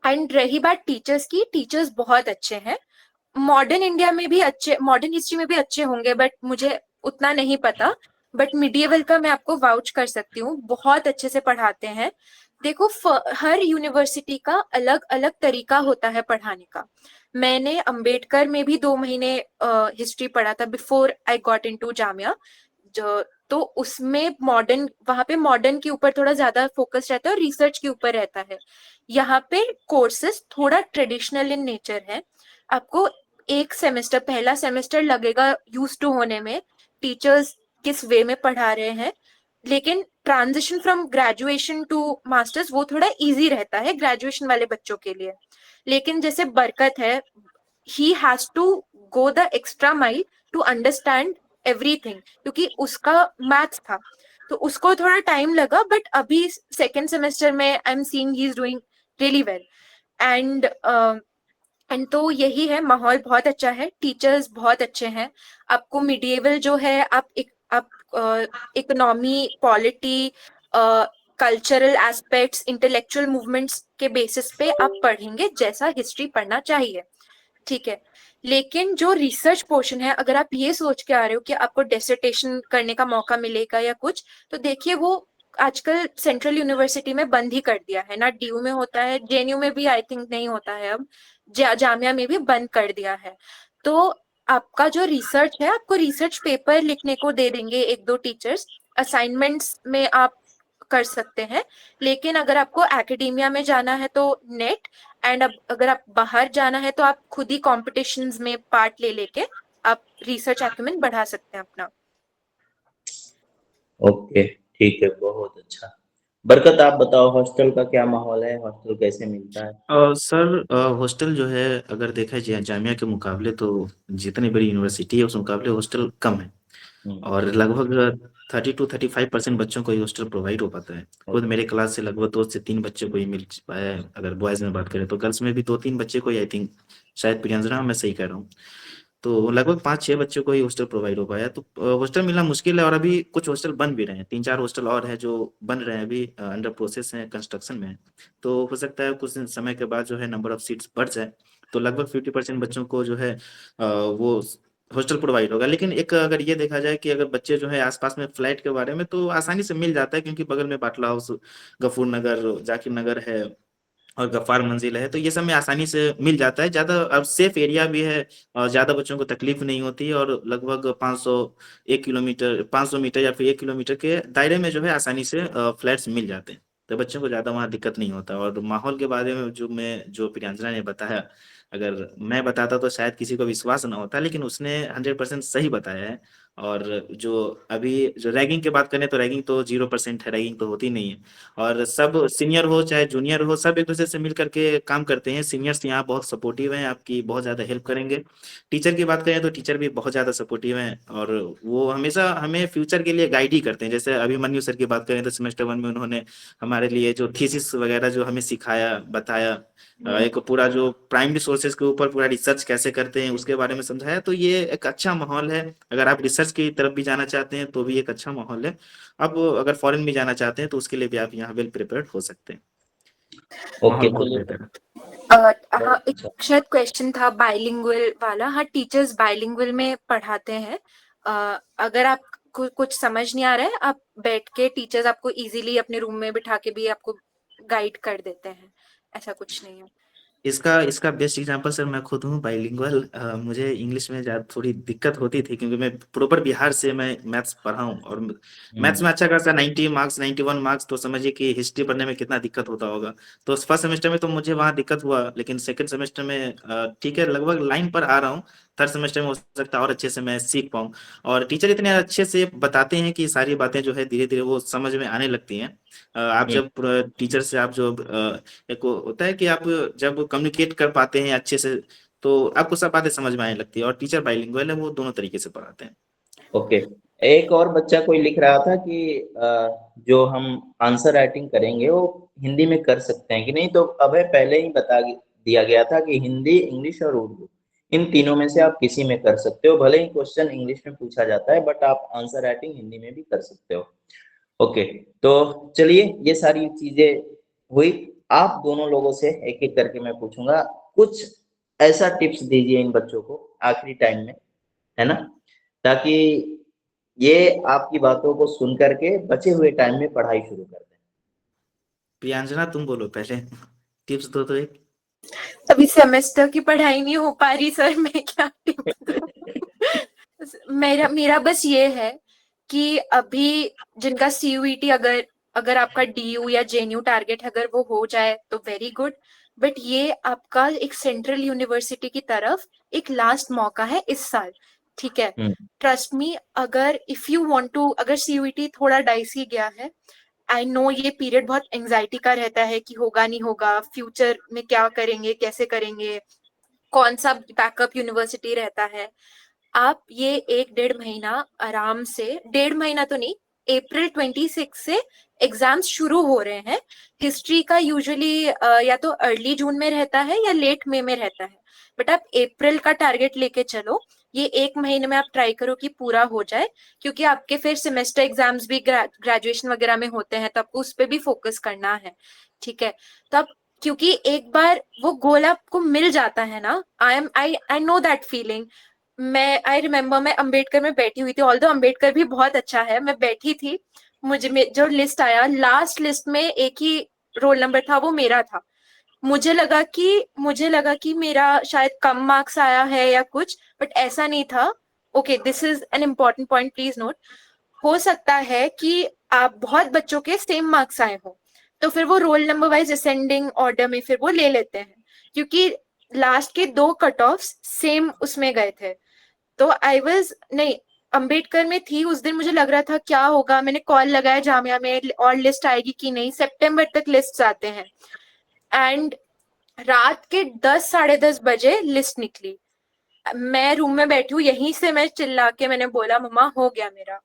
एंड रही बात टीचर्स की, टीचर्स बहुत अच्छे हैं। मॉडर्न इंडिया में भी अच्छे, मॉडर्न हिस्ट्री में भी अच्छे होंगे, बट मुझे उतना नहीं पता। बट मिडिएवल का मैं आपको वाउच कर सकती हूँ, बहुत अच्छे से पढ़ाते हैं। देखो, हर यूनिवर्सिटी का अलग अलग तरीका होता है पढ़ाने का। मैंने अंबेडकर में भी 2 महीने हिस्ट्री पढ़ा था before I got into Jamia. जो तो उसमें मॉडर्न, वहां पे मॉडर्न के ऊपर थोड़ा ज्यादा फोकस रहता है और रिसर्च के ऊपर रहता है। यहाँ पे कोर्सेस थोड़ा ट्रेडिशनल इन नेचर है। आपको एक सेमेस्टर, पहला सेमेस्टर लगेगा यूज टू होने में, टीचर्स किस वे में पढ़ा रहे हैं। लेकिन transition from graduation to masters वो थोड़ा इजी रहता है ग्रेजुएशन वाले बच्चों के लिए। लेकिन जैसे बरकत है, he has to go the extra mile to understand everything, क्योंकि उसका मैथ्स था, तो उसको थोड़ा टाइम लगा। बट अभी सेकेंड सेमेस्टर में I am seeing he is doing really well. And तो यही है, माहौल बहुत अच्छा है, टीचर्स बहुत अच्छे हैं। आपको मिडिएवल जो है, आप economy, polity, cultural aspects, intellectual movements के बेसिस पे आप पढ़ेंगे जैसा हिस्ट्री पढ़ना चाहिए, ठीक है। लेकिन जो रिसर्च पोर्शन है, अगर आप ये सोच के आ रहे हो कि आपको डिसर्टेशन करने का मौका मिलेगा या कुछ, तो देखिए वो आजकल सेंट्रल यूनिवर्सिटी में बंद ही कर दिया है ना, डीयू में होता है, जेएनयू में भी आई थिंक नहीं होता है अब, जामिया में भी बंद कर दिया है। तो आपका जो रिसर्च है, आपको रिसर्च पेपर लिखने को दे देंगे एक दो टीचर्स, असाइनमेंट्स में आप कर सकते हैं, लेकिन अगर आपको एकेडेमिया में जाना है तो नेट, एंड अब अगर आप बाहर जाना है तो आप खुद ही कॉम्पिटिशन्स में पार्ट ले लेके आप रिसर्च एक्यूमेंट बढ़ा सकते हैं अपना। ओके, ठीक है, बहुत अच्छा। बरकत, आप बताओ हॉस्टल का क्या माहौल है, हॉस्टल कैसे मिलता है? सर हॉस्टल जो है अगर देखा जाए जामिया के मुकाबले, तो जितनी बड़ी यूनिवर्सिटी है उस मुकाबले हॉस्टल कम है, और लगभग 30 to 35% बच्चों को ही हॉस्टल प्रोवाइड हो पाता है। खुद मेरे क्लास से लगभग 2 से 3 बच्चों को ही मिल पाया है। अगर बॉयज में बात करें तो गर्ल्स में भी 2-3 बच्चे को ही, आई थिंक शायद प्रियंजना, मैं सही कह रहा हूँ, तो लगभग 5-6 बच्चों को ही हॉस्टल प्रोवाइड हो पाया। तो हॉस्टल मिलना मुश्किल है, और अभी कुछ हॉस्टल बन भी रहे हैं, 3-4 हॉस्टल और हैं जो बन रहे हैं, अभी अंडर प्रोसेस हैं, कंस्ट्रक्शन में है। तो हो सकता है कुछ समय के बाद जो है नंबर ऑफ सीट्स बढ़ जाए, तो लगभग 50% बच्चों को जो है वो हॉस्टल प्रोवाइड होगा। लेकिन एक अगर ये देखा जाए कि अगर बच्चे जो है आसपास में फ्लैट के बारे में, तो आसानी से मिल जाता है, क्योंकि बगल में बाटला हाउस, गफूर नगर, जाकिर नगर है, और गफ्फार मंजिल है, तो ये सब में आसानी से मिल जाता है। ज्यादा अब सेफ एरिया भी है, और ज्यादा बच्चों को तकलीफ नहीं होती है, और लगभग 500 मीटर या फिर 1 किलोमीटर के दायरे में जो है आसानी से फ्लैट्स मिल जाते हैं, तो बच्चों को ज्यादा वहाँ दिक्कत नहीं होता। और माहौल के बारे में जो प्रियंजना ने बताया, अगर मैं बताता तो शायद किसी को विश्वास ना होता, लेकिन उसने 100% सही बताया है। और जो रैगिंग की बात करें, तो रैगिंग तो 0% है, रैगिंग तो होती नहीं है। और सब सीनियर हो चाहे जूनियर हो, सब एक दूसरे से मिल करके काम करते हैं। सीनियर्स यहाँ बहुत सपोर्टिव हैं, आपकी बहुत ज्यादा हेल्प करेंगे। टीचर की बात करें तो टीचर भी बहुत ज्यादा सपोर्टिव हैं, और वो हमेशा हमें फ्यूचर के लिए गाइड ही करते हैं। जैसे अभिमन्यु सर की बात करें तो सेमेस्टर 1 में उन्होंने हमारे लिए जो थीसिस वगैरह जो हमें सिखाया, बताया, एक पूरा जो प्राइमरी सोर्सेज के ऊपर पूरा रिसर्च कैसे करते हैं उसके बारे में समझाया। तो ये एक अच्छा माहौल है, अगर आप रिसर्च की तरफ भी जाना चाहते हैं तो भी एक अच्छा माहौल है। अब अगर फॉरेन भी जाना चाहते हैं तो उसके लिए भी आप यहाँ वेल प्रिपेयर्ड हो सकते हैं। ओके, माहौल बहुत बेहतर है। हाँ, एक शायद क्वेश्चन था बाइलिंगुअल वाला। हाँ, टीचर्स बाइलिंगुअल में पढ़ाते हैं। अगर आप कुछ समझ नहीं आ रहा है, आप बैठ के टीचर्स आपको इजीली अपने रूम में बिठा के भी आपको गाइड कर देते हैं, ऐसा कुछ नहीं है। इसका बेस्ट एग्जांपल सर मैं खुद हूँ बाइलिंगुअल। मुझे इंग्लिश में ज्यादा थोड़ी दिक्कत होती थी, क्योंकि मैं प्रॉपर बिहार से मैं मैथ्स पढ़ा हूँ, और मैथ्स में अच्छा खासा 90 मार्क्स, 91 मार्क्स, तो समझिए कि हिस्ट्री पढ़ने में कितना दिक्कत होता होगा। तो फर्स्ट सेमेस्टर में तो मुझे वहाँ दिक्कत हुआ, लेकिन सेकंड सेमेस्टर में ठीक है, लगभग लाइन पर आ रहा हूँ। थर्ड सेमेस्टर में हो सकता है और अच्छे से मैं सीख पाऊँ, और टीचर इतने अच्छे से बताते हैं कि सारी बातें जो है धीरे धीरे वो समझ में आने लगती हैं। आप जब टीचर से आप जो एक होता है कि आप जब कम्युनिकेट कर पाते हैं अच्छे से, तो आपको सब बातें समझ में आने लगती है। और टीचर बाइलिंगुअल है, वो दोनों तरीके से पढ़ाते हैं। ओके, एक और बच्चा कोई लिख रहा था कि जो हम आंसर राइटिंग करेंगे वो हिंदी में कर सकते हैं कि नहीं, तो अभय पहले ही बता दिया गया था कि हिंदी, इंग्लिश और उर्दू, इन तीनों में से आप किसी में कर सकते हो। भले ही क्वेश्चन इंग्लिश में पूछा जाता है, बट आप आंसर राइटिंग हिंदी में भी कर सकते हो। ओके, तो चलिए, ये सारी चीजें हुई। आप दोनों लोगों से एक एक करके मैं पूछूंगा, कुछ ऐसा टिप्स दीजिए इन बच्चों को आखिरी टाइम में, है ना, ताकि ये आपकी बातों को सुन करके बचे हुए टाइम में पढ़ाई शुरू कर दें। प्रियंजना तुम बोलो पहले, टिप्स दो तो एक। अभी सेमेस्टर की पढ़ाई नहीं हो पा रही सर, मैं क्या टिप्स दूं? मेरा बस ये है कि अभी जिनका सीयूईटी अगर आपका डीयू या जेएनयू टारगेट अगर वो हो जाए तो वेरी गुड, बट ये आपका एक सेंट्रल यूनिवर्सिटी की तरफ एक लास्ट मौका है इस साल, ठीक है। ट्रस्ट मी, अगर इफ यू वांट टू, अगर सीयूईटी थोड़ा डाइसी गया है, आई नो ये पीरियड बहुत एंजाइटी का रहता है कि होगा नहीं होगा, फ्यूचर में क्या करेंगे, कैसे करेंगे, कौन सा बैकअप यूनिवर्सिटी रहता है। आप ये 1-1.5 महीना आराम से, 1.5 महीना तो नहीं, अप्रैल 26 से एग्जाम्स शुरू हो रहे हैं। हिस्ट्री का यूजुअली या तो अर्ली जून में रहता है या लेट मई में रहता है, बट आप अप्रैल का टारगेट लेके चलो। ये 1 महीने में आप ट्राई करो कि पूरा हो जाए, क्योंकि आपके फिर सेमेस्टर एग्जाम्स भी ग्रेजुएशन वगैरह में होते हैं, तो आपको उस पर भी फोकस करना है, ठीक है। तो आप, क्योंकि एक बार वो गोल आपको मिल जाता है ना, I know that feeling. I remember मैं अंबेडकर में बैठी हुई थी, ऑल्दो अंबेडकर भी बहुत अच्छा है, मैं बैठी थी, जो लिस्ट आया, लास्ट लिस्ट में एक ही रोल नंबर था, वो मेरा था। मुझे लगा कि मेरा शायद कम मार्क्स आया है या कुछ, बट ऐसा नहीं था। Okay, this is an important point, please note. हो सकता है कि आप बहुत बच्चों के सेम मार्क्स आए हो, तो फिर वो roll number wise ascending order में फिर वो ले लेते हैं, क्योंकि लास्ट के 2 कट ऑफ सेम उसमें गए थे। तो आई वाज नहीं, अंबेडकर में थी उस दिन, मुझे लग रहा था क्या होगा, मैंने कॉल लगाया जामिया में और लिस्ट आएगी कि नहीं, सितंबर तक लिस्ट आते हैं, एंड रात के 10 साढ़े 10 बजे लिस्ट निकली। मैं रूम में बैठी हूँ, यहीं से मैं चिल्ला के मैंने बोला मम्मा हो गया मेरा।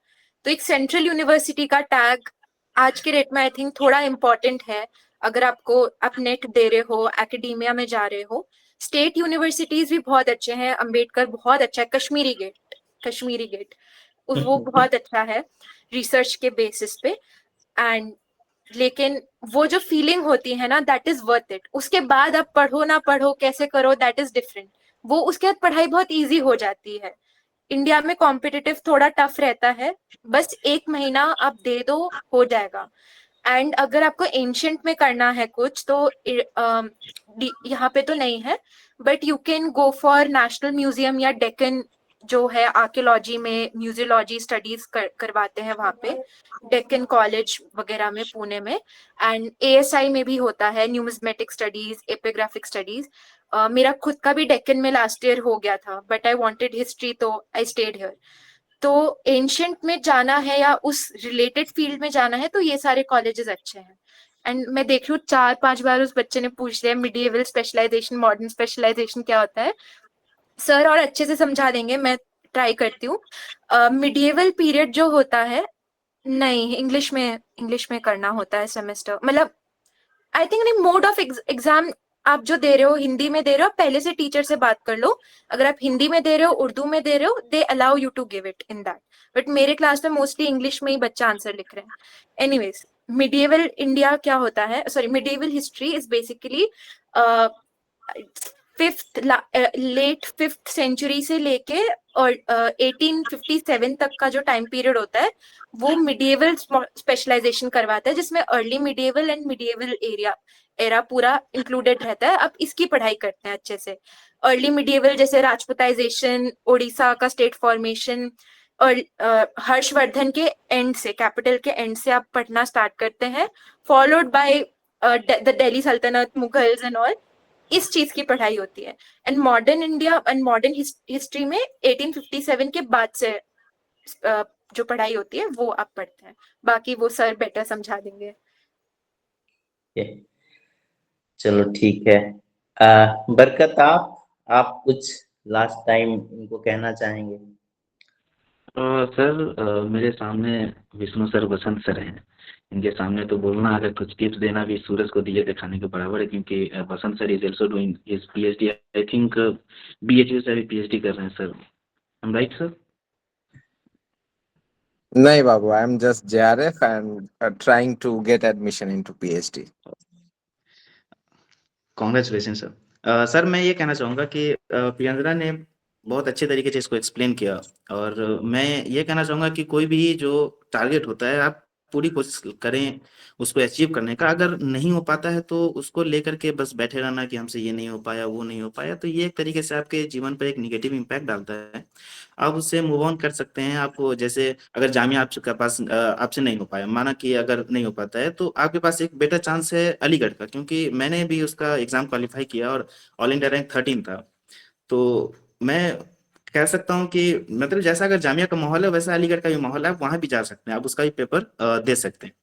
तो एक सेंट्रल यूनिवर्सिटी का टैग आज के डेट में आई थिंक थोड़ा इम्पोर्टेंट है, अगर आप नेट दे रहे हो, एकेडमिया में जा रहे हो। स्टेट यूनिवर्सिटीज भी बहुत अच्छे हैं, अंबेडकर बहुत अच्छा है, कश्मीरी गेट वो बहुत अच्छा है रिसर्च के बेसिस पे। एंड लेकिन वो जो फीलिंग होती है ना, दैट इज वर्थ इट। उसके बाद आप पढ़ो ना पढ़ो, कैसे करो, दैट इज डिफरेंट। वो उसके बाद पढ़ाई बहुत इजी हो जाती है। इंडिया में कॉम्पिटिटिव थोड़ा टफ रहता है, बस 1 महीना आप दे दो, हो जाएगा। एंड अगर आपको एंशंट में करना है कुछ, तो यहाँ पे तो नहीं है, but you can go for national museum या डेक्कन, जो है आर्कियोलॉजी में म्यूजियोलॉजी स्टडीज करवाते हैं वहाँ पे, डेक्कन कॉलेज वगैरह में, पुणे में। एंड एएसआई में भी होता है न्यूमिज्मेटिक स्टडीज, एपिग्राफिक स्टडीज। मेरा खुद का भी डेक्कन में लास्ट ईयर हो गया था, बट आई वांटेड हिस्ट्री, तो आई स्टेड हियर। तो एंशंट में जाना है या उस रिलेटेड फील्ड में जाना है, तो ये सारे कॉलेजेस अच्छे हैं। एंड मैं देख रही हूँ 4-5 बार उस बच्चे ने पूछ लिया मिडिएवल स्पेशलाइजेशन, मॉडर्न स्पेशलाइजेशन क्या होता है। सर और अच्छे से समझा देंगे, मैं ट्राई करती हूँ। मिडिएवल पीरियड जो होता है, नहीं, इंग्लिश में करना होता है सेमेस्टर, मतलब आई थिंक नहीं, मोड ऑफ एग्जाम आप जो दे रहे हो, हिंदी में दे रहे हो, पहले से टीचर से बात कर लो। अगर आप हिंदी में दे रहे हो, उर्दू में दे रहे हो, they allow you to give it in that. But मेरे क्लास में मोस्टली इंग्लिश में ही बच्चा आंसर लिख रहे हैं। एनीवेज, मिडिएवल इंडिया क्या होता है, sorry, medieval history is basically late 5th century से लेके और 1857 तक का जो टाइम पीरियड होता है, वो मिडिएवल स्पेशलाइजेशन करवाता है, जिसमें early medieval and medieval era पूरा इंक्लूडेड रहता है। आप इसकी पढ़ाई करते हैं अच्छे से। अर्ली मिडिएवल जैसे राजपुताइजेशन, उड़ीसा का स्टेट फॉर्मेशन, और हर्षवर्धन के एंड से, कैपिटल के एंड से आप पढ़ना स्टार्ट करते हैं, फॉलोड बाय द दिल्ली सल्तनत, मुगल्स एंड ऑल। इस चीज की पढ़ाई होती है। And modern India and modern history में 1857 के बाद से जो पढ़ाई होती है वो आप पढ़ते हैं। बाकी वो सर बेटर समझा देंगे। चलो ठीक है। बरकत, आप कुछ लास्ट टाइम इनको कहना चाहेंगे? सर, मेरे सामने विष्णु सर, बसंत सर हैं। इनके सामने तो बोलना, अगर कुछ टिप्स देना भी सूरज को दिए दिखाने के बराबर है, क्योंकि Basant sir is also doing his PhD, I think BHU से भी पीएचडी कर रहे हैं sir. I am right sir? नहीं बाबू, I am just JRF and trying to get admission into PhD. Congratulation sir. Sir, मैं ये कहना चाहूँगा कि प्रियंका ने बहुत अच्छे तरीके से इसको एक्सप्लेन किया, और मैं ये कहना चाहूँगा कि कोई भी जो टारगेट होता है, आप पूरी कोशिश करें उसको अचीव करने का। अगर नहीं हो पाता है तो उसको लेकर के बस बैठे रहना कि हमसे ये नहीं हो पाया, वो नहीं हो पाया, तो ये एक तरीके से आपके जीवन पर एक निगेटिव इम्पैक्ट डालता है। आप उससे मूव ऑन कर सकते हैं। आपको जैसे अगर जामिया आपके पास आपसे नहीं हो पाया, माना कि अगर नहीं हो पाता है, तो आपके पास एक बेटर चांस है अलीगढ़ का, क्योंकि मैंने भी उसका एग्जाम क्वालिफाई किया और ऑल इंडिया रैंक 13 था। तो मैं कह सकता हूँ कि मतलब जैसा अगर जामिया का माहौल है, वैसा अलीगढ़ का भी माहौल है, आप वहां भी जा सकते हैं, आप उसका भी पेपर दे सकते हैं।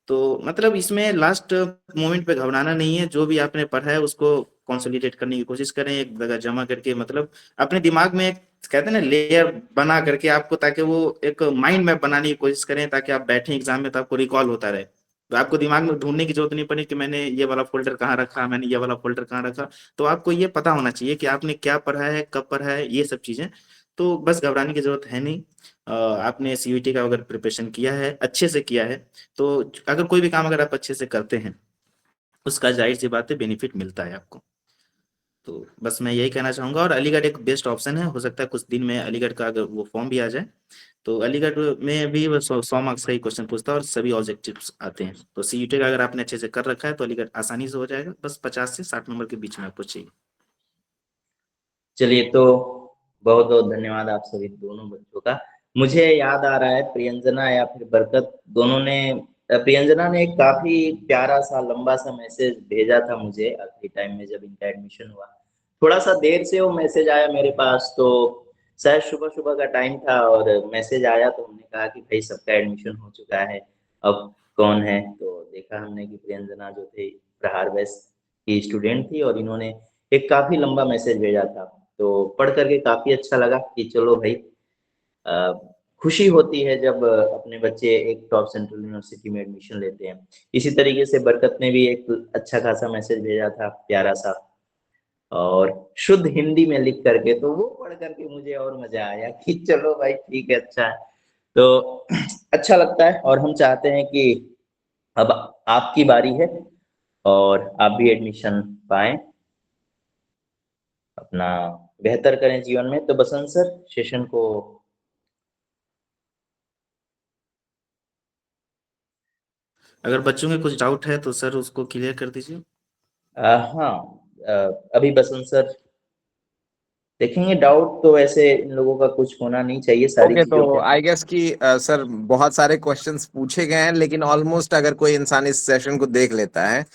तो मतलब इसमें लास्ट मोमेंट पे घबराना नहीं है। जो भी आपने पढ़ा है उसको कंसोलिडेट करने की कोशिश करें, एक जगह जमा करके, मतलब अपने दिमाग में एक कहते हैं ना लेयर बना करके आपको, ताकि वो एक माइंड मैप बनाने की कोशिश करें, ताकि आप बैठे एग्जाम में तो आपको रिकॉल होता रहे। तो आपको दिमाग में ढूंढने की जरूरत नहीं पड़ी कि मैंने ये वाला फोल्डर कहाँ रखा, मैंने ये वाला फोल्डर कहाँ रखा। तो आपको ये पता होना चाहिए कि आपने क्या पढ़ा है, कब पढ़ा है, ये सब चीजें। तो बस घबराने की जरूरत है नहीं। आपने सीयूईटी का अगर प्रिपरेशन किया है, अच्छे से किया है, तो अगर कोई भी काम अगर आप अच्छे से करते हैं, उसका जाहिर सी बात है बेनिफिट मिलता है आपको। तो बस मैं यही कहना चाहूंगा। और अलीगढ़ एक बेस्ट ऑप्शन है। हो सकता है कुछ दिन में अलीगढ़ का अगर वो फॉर्म भी आ जाए, तो अलीगढ़ में भी वो 100 मार्क्स का ही क्वेश्चन पूछता है और सभी ऑब्जेक्टिव्स आते हैं। तो सीयूटी का अगर आपने अच्छे से कर रखा है तो अलीगढ़ आसानी से हो जाएगा। बस 50 से 60 नंबर के बीच में आपको चाहिए। चलिए, तो बहुत बहुत धन्यवाद आप सभी दोनों बच्चों का। मुझे याद आ रहा है प्रियंजना या फिर बरकत दोनों ने, प्रियंजना ने एक काफी प्यारा सा लंबा सा मैसेज भेजा था मुझे आखिरी टाइम में जब इनका एडमिशन हुआ। थोड़ा सा देर से वो मैसेज आया मेरे पास, तो शायद सुबह सुबह का टाइम था और मैसेज आया, तो हमने कहा कि भाई सबका एडमिशन हो चुका है, अब कौन है। तो देखा हमने कि प्रियंजना जो थे प्रहार वेस्ट की स्टूडेंट थी और इन्होंने एक काफी लंबा मैसेज भेजा था। तो पढ़ करके काफी अच्छा लगा कि चलो भाई, अ, खुशी होती है जब अपने बच्चे एक टॉप सेंट्रल यूनिवर्सिटी में एडमिशन लेते हैं। इसी तरीके से बरकत ने भी एक अच्छा खासा मैसेज भेजा था, प्यारा सा, और शुद्ध हिंदी में लिख करके। तो वो पढ़ करके मुझे और मजा आया कि चलो भाई ठीक है, अच्छा है। तो अच्छा लगता है और हम चाहते हैं कि अब आपकी बारी है और आप भी एडमिशन पाएं, अपना बेहतर करें जीवन में। तो बसंत सर, सेशन को अगर बच्चों के कुछ डाउट है तो सर उसको क्लियर कर दीजिए। हाँ, अभी बसंत सर देखेंगे। डाउट तो वैसे इन लोगों का कुछ होना नहीं चाहिए, सारी ओके, चीजों तो पे आई गेस कि सर बहुत सारे क्वेश्चंस पूछे गए हैं, लेकिन ऑलमोस्ट अगर कोई इंसान इस सेशन को देख लेता है,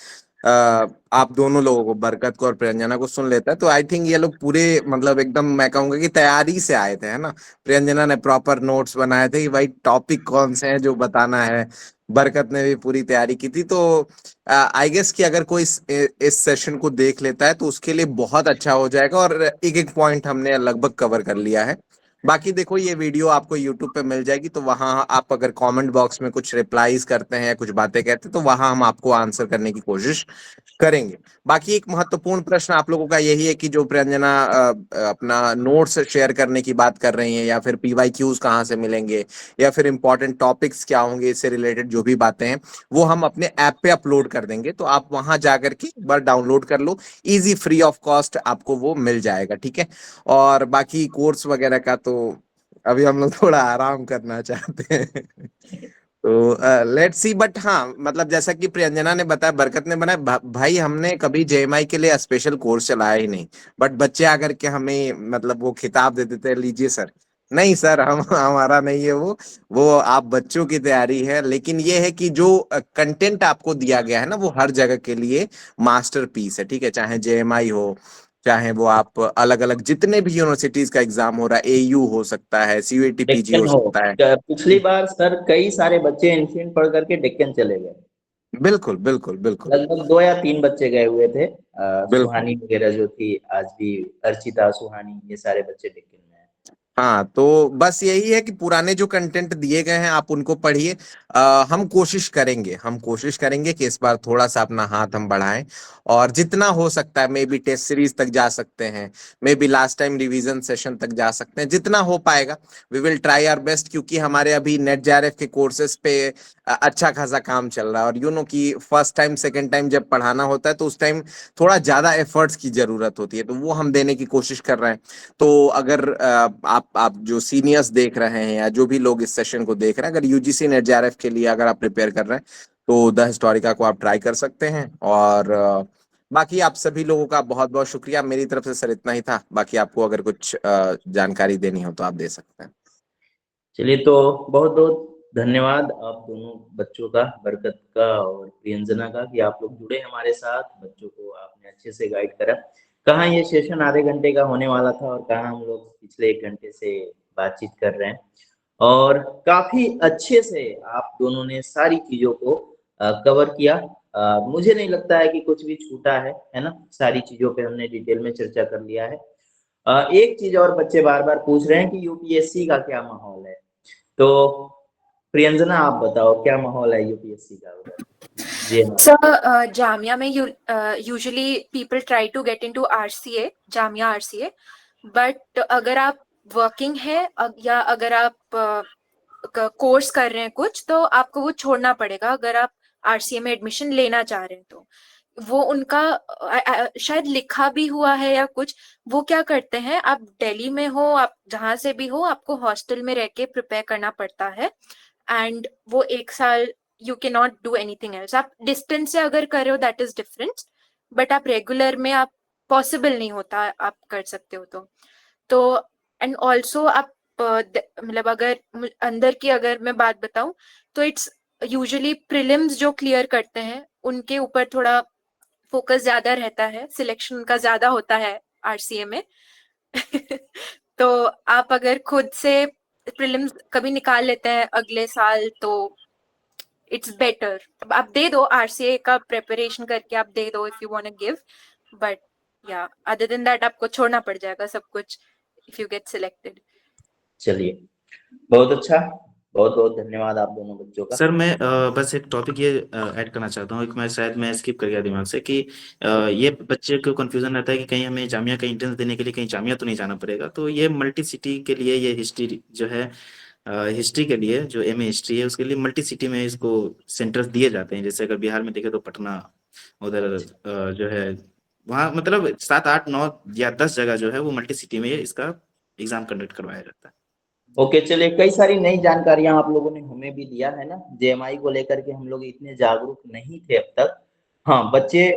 आप दोनों लोगों को, बरकत को और प्रियंजना को सुन लेता है, तो आई थिंक ये लोग पूरे मतलब एकदम मैं कहूंगा कि तैयारी से आए थे, है ना। प्रियंजना ने प्रॉपर नोट्स बनाए थे कि भाई टॉपिक कौन से हैं जो बताना है। बरकत ने भी पूरी तैयारी की थी। तो आई गेस कि अगर कोई इस सेशन को देख लेता है तो उसके लिए बहुत अच्छा हो जाएगा, और एक एक पॉइंट हमने लगभग कवर कर लिया है। बाकी देखो, ये वीडियो आपको यूट्यूब पे मिल जाएगी, तो वहां आप अगर कमेंट बॉक्स में कुछ रिप्लाईज करते हैं या कुछ बातें कहते हैं, तो वहां हम आपको आंसर करने की कोशिश करेंगे। बाकी एक महत्वपूर्ण प्रश्न आप लोगों का यही है कि जो प्रियंजना अपना नोट्स शेयर करने की बात कर रही हैं, या फिर पीवाईक्यूज कहाँ से मिलेंगे, या फिर इंपॉर्टेंट टॉपिक्स क्या होंगे, इससे रिलेटेड जो भी बातें हैं वो हम अपने ऐप पे अपलोड कर देंगे। तो आप वहां जाकर के एक बार डाउनलोड कर लो, इजी फ्री ऑफ कॉस्ट आपको वो मिल जाएगा, ठीक है। और बाकी कोर्स वगैरह का तो अभी हम लोग थोड़ा आराम करना चाहते हैं। तो लेट्स सी। बट हाँ, मतलब जैसा कि प्रियंजना ने बताया, बरकत ने बनाया, भाई हमने कभी जेएमआई के लिए स्पेशल कोर्स चलाया ही नहीं। बट बच्चे आकर के हमें मतलब वो खिताब दे देते हैं, लीजिए सर। नहीं सर, हम हमारा नहीं है वो आप बच्चों की तैयारी है। लेकिन ये है कि जो कंटेंट आपको दिया गया है ना, वो हर जगह के लिए मास्टरपीस है, ठीक है। चाहे जेएमआई हो, चाहे वो आप अलग अलग जितने भी यूनिवर्सिटीज का एग्जाम हो रहा है, एयू हो सकता है, सीयूईटी पीजी डेक्कन हो हो। सकता है। पिछली बार सर कई सारे बच्चे एनफिल्ड पढ़ करके डेक्कन चले गए। बिल्कुल बिल्कुल बिल्कुल लगभग 2 या 3 बच्चे गए हुए थे। बिल्कुल। सुहानी वगैरह जो थी, आज भी अर्चिता, सुहानी, ये सारे बच्चे डेक्कन में हैं। हाँ, तो बस यही है कि पुराने जो कंटेंट दिए गए हैं आप उनको पढ़िए। हम कोशिश करेंगे कि इस बार थोड़ा सा अपना हाथ हम बढ़ाएं, और जितना हो सकता है मे बी टेस्ट सीरीज तक जा सकते हैं, maybe last time revision session तक जा सकते हैं, जितना हो पाएगा we will try our best. क्योंकि हमारे अभी नेट जेआरएफ के कोर्सेज पे अच्छा खासा काम चल रहा है, और यू नो कि फर्स्ट टाइम सेकेंड टाइम जब पढ़ाना होता है तो उस टाइम थोड़ा ज्यादा एफर्ट्स की जरूरत होती है, तो वो हम देने की कोशिश कर रहे हैं। तो अगर आप जो सीनियर्स देख रहे हैं या जो भी लोग इस सेशन को देख रहे हैं, अगर यूजीसी नेट जेआरएफ के लिए अगर आप प्रिपेयर कर रहे हैं, तो द हिस्टोरिका को आप ट्राई कर सकते हैं। और बाकी आप सभी लोगों का बहुत बहुत शुक्रिया। मेरी तरफ से सर इतना ही था। बाकी आपको अगर कुछ जानकारी देनी हो तो आप दे सकते हैं। चलिए, तो बहुत बहुत धन्यवाद आप दोनों बच्चों का, बरकत का और प्रियंजना का, कि आप लोग जुड़े हमारे साथ। बच्चों को आपने अच्छे से गाइड करा। कहाँ ये सेशन आधे घंटे का होने वाला था और कहाँ हम लोग पिछले 1 घंटे से बातचीत कर रहे हैं। और काफी अच्छे से आप दोनों ने सारी चीजों को कवर किया। मुझे नहीं लगता है कि कुछ भी छूटा है ना। सारी चीजों पे हमने डिटेल में चर्चा कर लिया है। एक चीज और बच्चे बार बार पूछ रहे हैं कि यूपीएससी का क्या माहौल है। तो प्रियंजना आप बताओ, क्या माहौल है यूपीएससी का उधर? जी हाँ। So, Jamia mein usually people try to get into RCA, Jamia RCA, but अगर आप वर्किंग है या अगर आप कोर्स कर रहे हैं कुछ, तो आपको वो छोड़ना पड़ेगा अगर आप आरसीए में एडमिशन लेना चाह रहे हैं। तो वो उनका शायद लिखा भी हुआ है या कुछ, वो क्या करते हैं, आप दिल्ली में हो, आप जहां से भी हो, आपको हॉस्टल में रह के प्रिपेयर करना पड़ता है। एंड वो 1 साल you can not do anything else. आप डिस्टेंस से अगर कर रहे हो दैट इज डिफरेंट, बट आप रेगुलर में आप पॉसिबल नहीं होता आप कर सकते हो। तो एंड ऑल्सो आप मतलब अगर अंदर की अगर मैं बात बताऊं तो इट्स यूजुअली प्रीलिम्स जो क्लियर करते हैं उनके ऊपर थोड़ा फोकस ज्यादा रहता है, सिलेक्शन उनका ज्यादा होता है आरसीए में। तो आप अगर खुद से प्रीलिम्स कभी निकाल लेते हैं अगले साल तो इट्स बेटर। आप दे दो आरसीए का प्रिपरेशन करके, आप दे दो if you want to give, but या अदर देन दैट आपको छोड़ना पड़ जाएगा सब कुछ इफ यू गेट सिलेक्टेड। चलिए, बहुत अच्छा, बहुत बहुत धन्यवाद आप दोनों बच्चों का। सर मैं बस एक टॉपिक ये ऐड करना चाहता हूँ, एक मैं शायद मैं स्किप कर गया दिमाग से कि ये बच्चे को कंफ्यूजन रहता है कि कहीं हमें जामिया का एंट्रेंस देने के लिए कहीं जामिया तो नहीं जाना पड़ेगा। तो ये मल्टी सिटी के लिए ये हिस्ट्री जो है, हिस्ट्री के लिए जो एमए हिस्ट्री है उसके लिए मल्टी सिटी में इसको सेंटर्स दिए जाते हैं। जैसे अगर बिहार में देखे तो पटना, उधर जो है वहाँ मतलब 7, 8, 9 या 10 जगह जो है वो मल्टी सिटी में इसका एग्जाम कंडक्ट करवाया जाता है। ओके, चलिए, कई सारी नई जानकारियां आप लोगों ने हमें भी दिया है ना। जेएमआई को लेकर के हम लोग इतने जागरूक नहीं थे अब तक। हाँ, बच्चे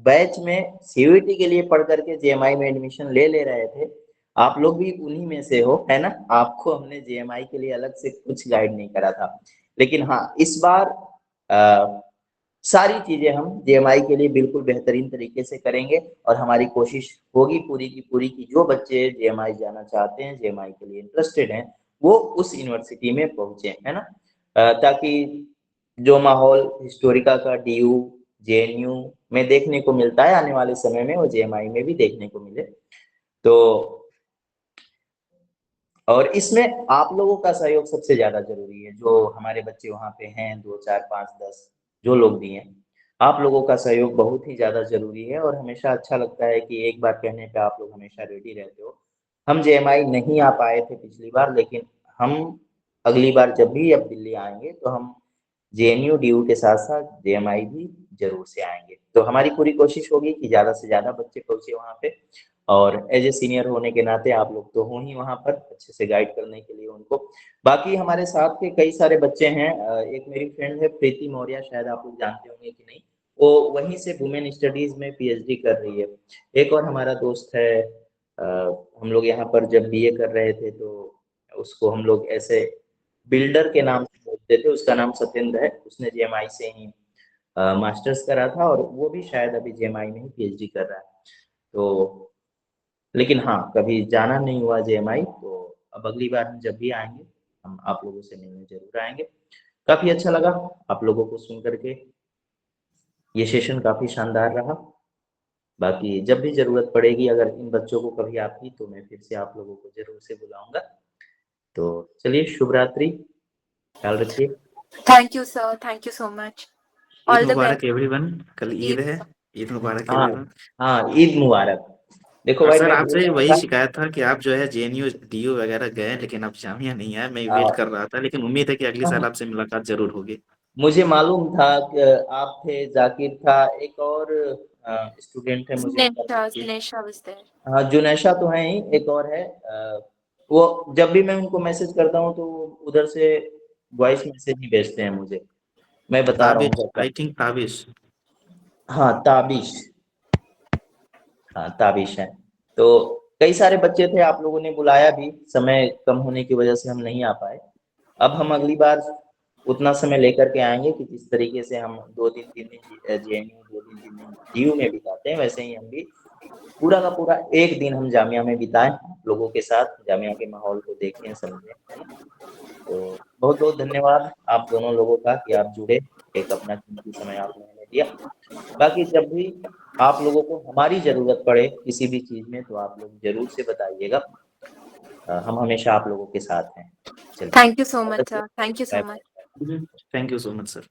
बैच में सीयूईटी के लिए पढ़ करके जेएमआई में एडमिशन ले रहे थे। आप लोग भी उन्हीं में से हो, है ना। आपको हमने जेएमआई के लिए अलग से कुछ गाइड नहीं करा था, लेकिन हाँ, इस बार सारी चीजें हम जेएमआई के लिए बिल्कुल बेहतरीन तरीके से करेंगे और हमारी कोशिश होगी पूरी की पूरी की जो बच्चे जेएमआई जाना चाहते हैं, जेएमआई के लिए इंटरेस्टेड हैं, वो उस यूनिवर्सिटी में पहुंचे, है ना। ताकि जो माहौल हिस्टोरिका का डीयू, जेएनयू में देखने को मिलता है आने वाले समय में, वो जेएमआई में भी देखने को मिले। तो और इसमें आप लोगों का सहयोग सबसे ज्यादा जरूरी है। जो हमारे बच्चे वहाँ पे हैं, 2, 4, 5, 10 जो लोग भी हैं, आप लोगों का सहयोग बहुत ही ज्यादा जरूरी है। और हमेशा अच्छा लगता है कि एक बार कहने पे आप लोग हमेशा रेडी रहते हो। हम जेएमआई नहीं आ पाए थे पिछली बार, लेकिन हम अगली बार जब भी अब दिल्ली आएंगे तो हम जेएनयू डीयू के साथ साथ जेएमआई भी जरूर से आएंगे। तो हमारी पूरी कोशिश होगी कि ज्यादा से ज्यादा बच्चे पहुंचे वहाँ पे। और एज ए सीनियर होने के नाते आप लोग तो हो ही वहाँ पर अच्छे से गाइड करने के लिए उनको। बाकी हमारे साथ के कई सारे बच्चे हैं। एक मेरी फ्रेंड है प्रीति मौर्य, शायद आप लोग जानते होंगे कि नहीं, वो वहीं से वुमेन स्टडीज में पीएचडी कर रही है। एक और हमारा दोस्त है, हम लोग यहाँ पर जब बीए कर रहे थे तो उसको हम लोग ऐसे बिल्डर के नाम से बोलते थे, उसका नाम सत्येंद्र है। उसने जेएमआई से ही मास्टर्स करा था और वो भी शायद अभी जेएमआई में ही पीएचडी कर रहा है। तो लेकिन हाँ, कभी जाना नहीं हुआ जेएमआई, तो अब अगली बार हम जब भी आएंगे हम आप लोगों से मिलने जरूर आएंगे। काफी अच्छा लगा आप लोगों को सुन करके, ये सेशन काफी शानदार रहा। बाकी जब भी जरूरत पड़ेगी अगर इन बच्चों को कभी आपकी, तो मैं फिर से आप लोगों को जरूर से बुलाऊंगा। तो चलिए, शुभ रात्रि, ख्याल रखिए। Thank you sir, thank you so much. Eid all the Mubarak best. Everyone. कल ईद है, ईद मुबारक हाँ एवरीवन। हाँ, ईद मुबारक। देखो और भाई, सर मैं बोल आपसे रहा वही था, शिकायत था कि आप जो है जेएनयू डीयू वगैरह गए लेकिन आप जामिया नहीं आए। मैं वेट हाँ, कर रहा था, लेकिन उम्मीद है कि अगले साल आपसे मुलाकात जरूर होगी। मुझे मालूम था कि आप थे, जाकिर था, एक और स्टूडेंट है, मुझे उनका नाम भी- Zinesha was there. हाँ, जुनैशा तो है ही, एक और है। वो जब भी मैं उनको मैसेज करता हूँ तो वो उधर से वॉइस मैसेज ही भेजते हैं मुझे। मैं बता रहा हूँ ताबिश, सबका। I think Tabish. हाँ, ताबिश। हाँ, ताबिश है। तो कई सारे बच्चे थे, आप लोगों ने बुलाया भी, समय कम होने की वजह से हम नहीं आ पाए। अब हम अगली बार उतना समय लेकर के आएंगे कि जिस तरीके से हम 2 दिन 3 दिन जेएनयू, 2 दिन 3 दिन डीयू में बिताते हैं, वैसे ही हम भी पूरा का पूरा एक दिन हम जामिया में बिताएं, लोगों के साथ जामिया के माहौल को देखें, समझें, है ना। तो बहुत बहुत धन्यवाद आप दोनों लोगों का कि आप जुड़े, एक अपना कीमती समय आपने हमें दिया। बाकी जब भी आप लोगों को हमारी जरूरत पड़े किसी भी चीज में, तो आप लोग जरूर से बताइएगा। हम हमेशा आप लोगों के साथ हैं। चलिए, Thank you so much, sir. Thank you so bye much. Bye. Thank you so much sir.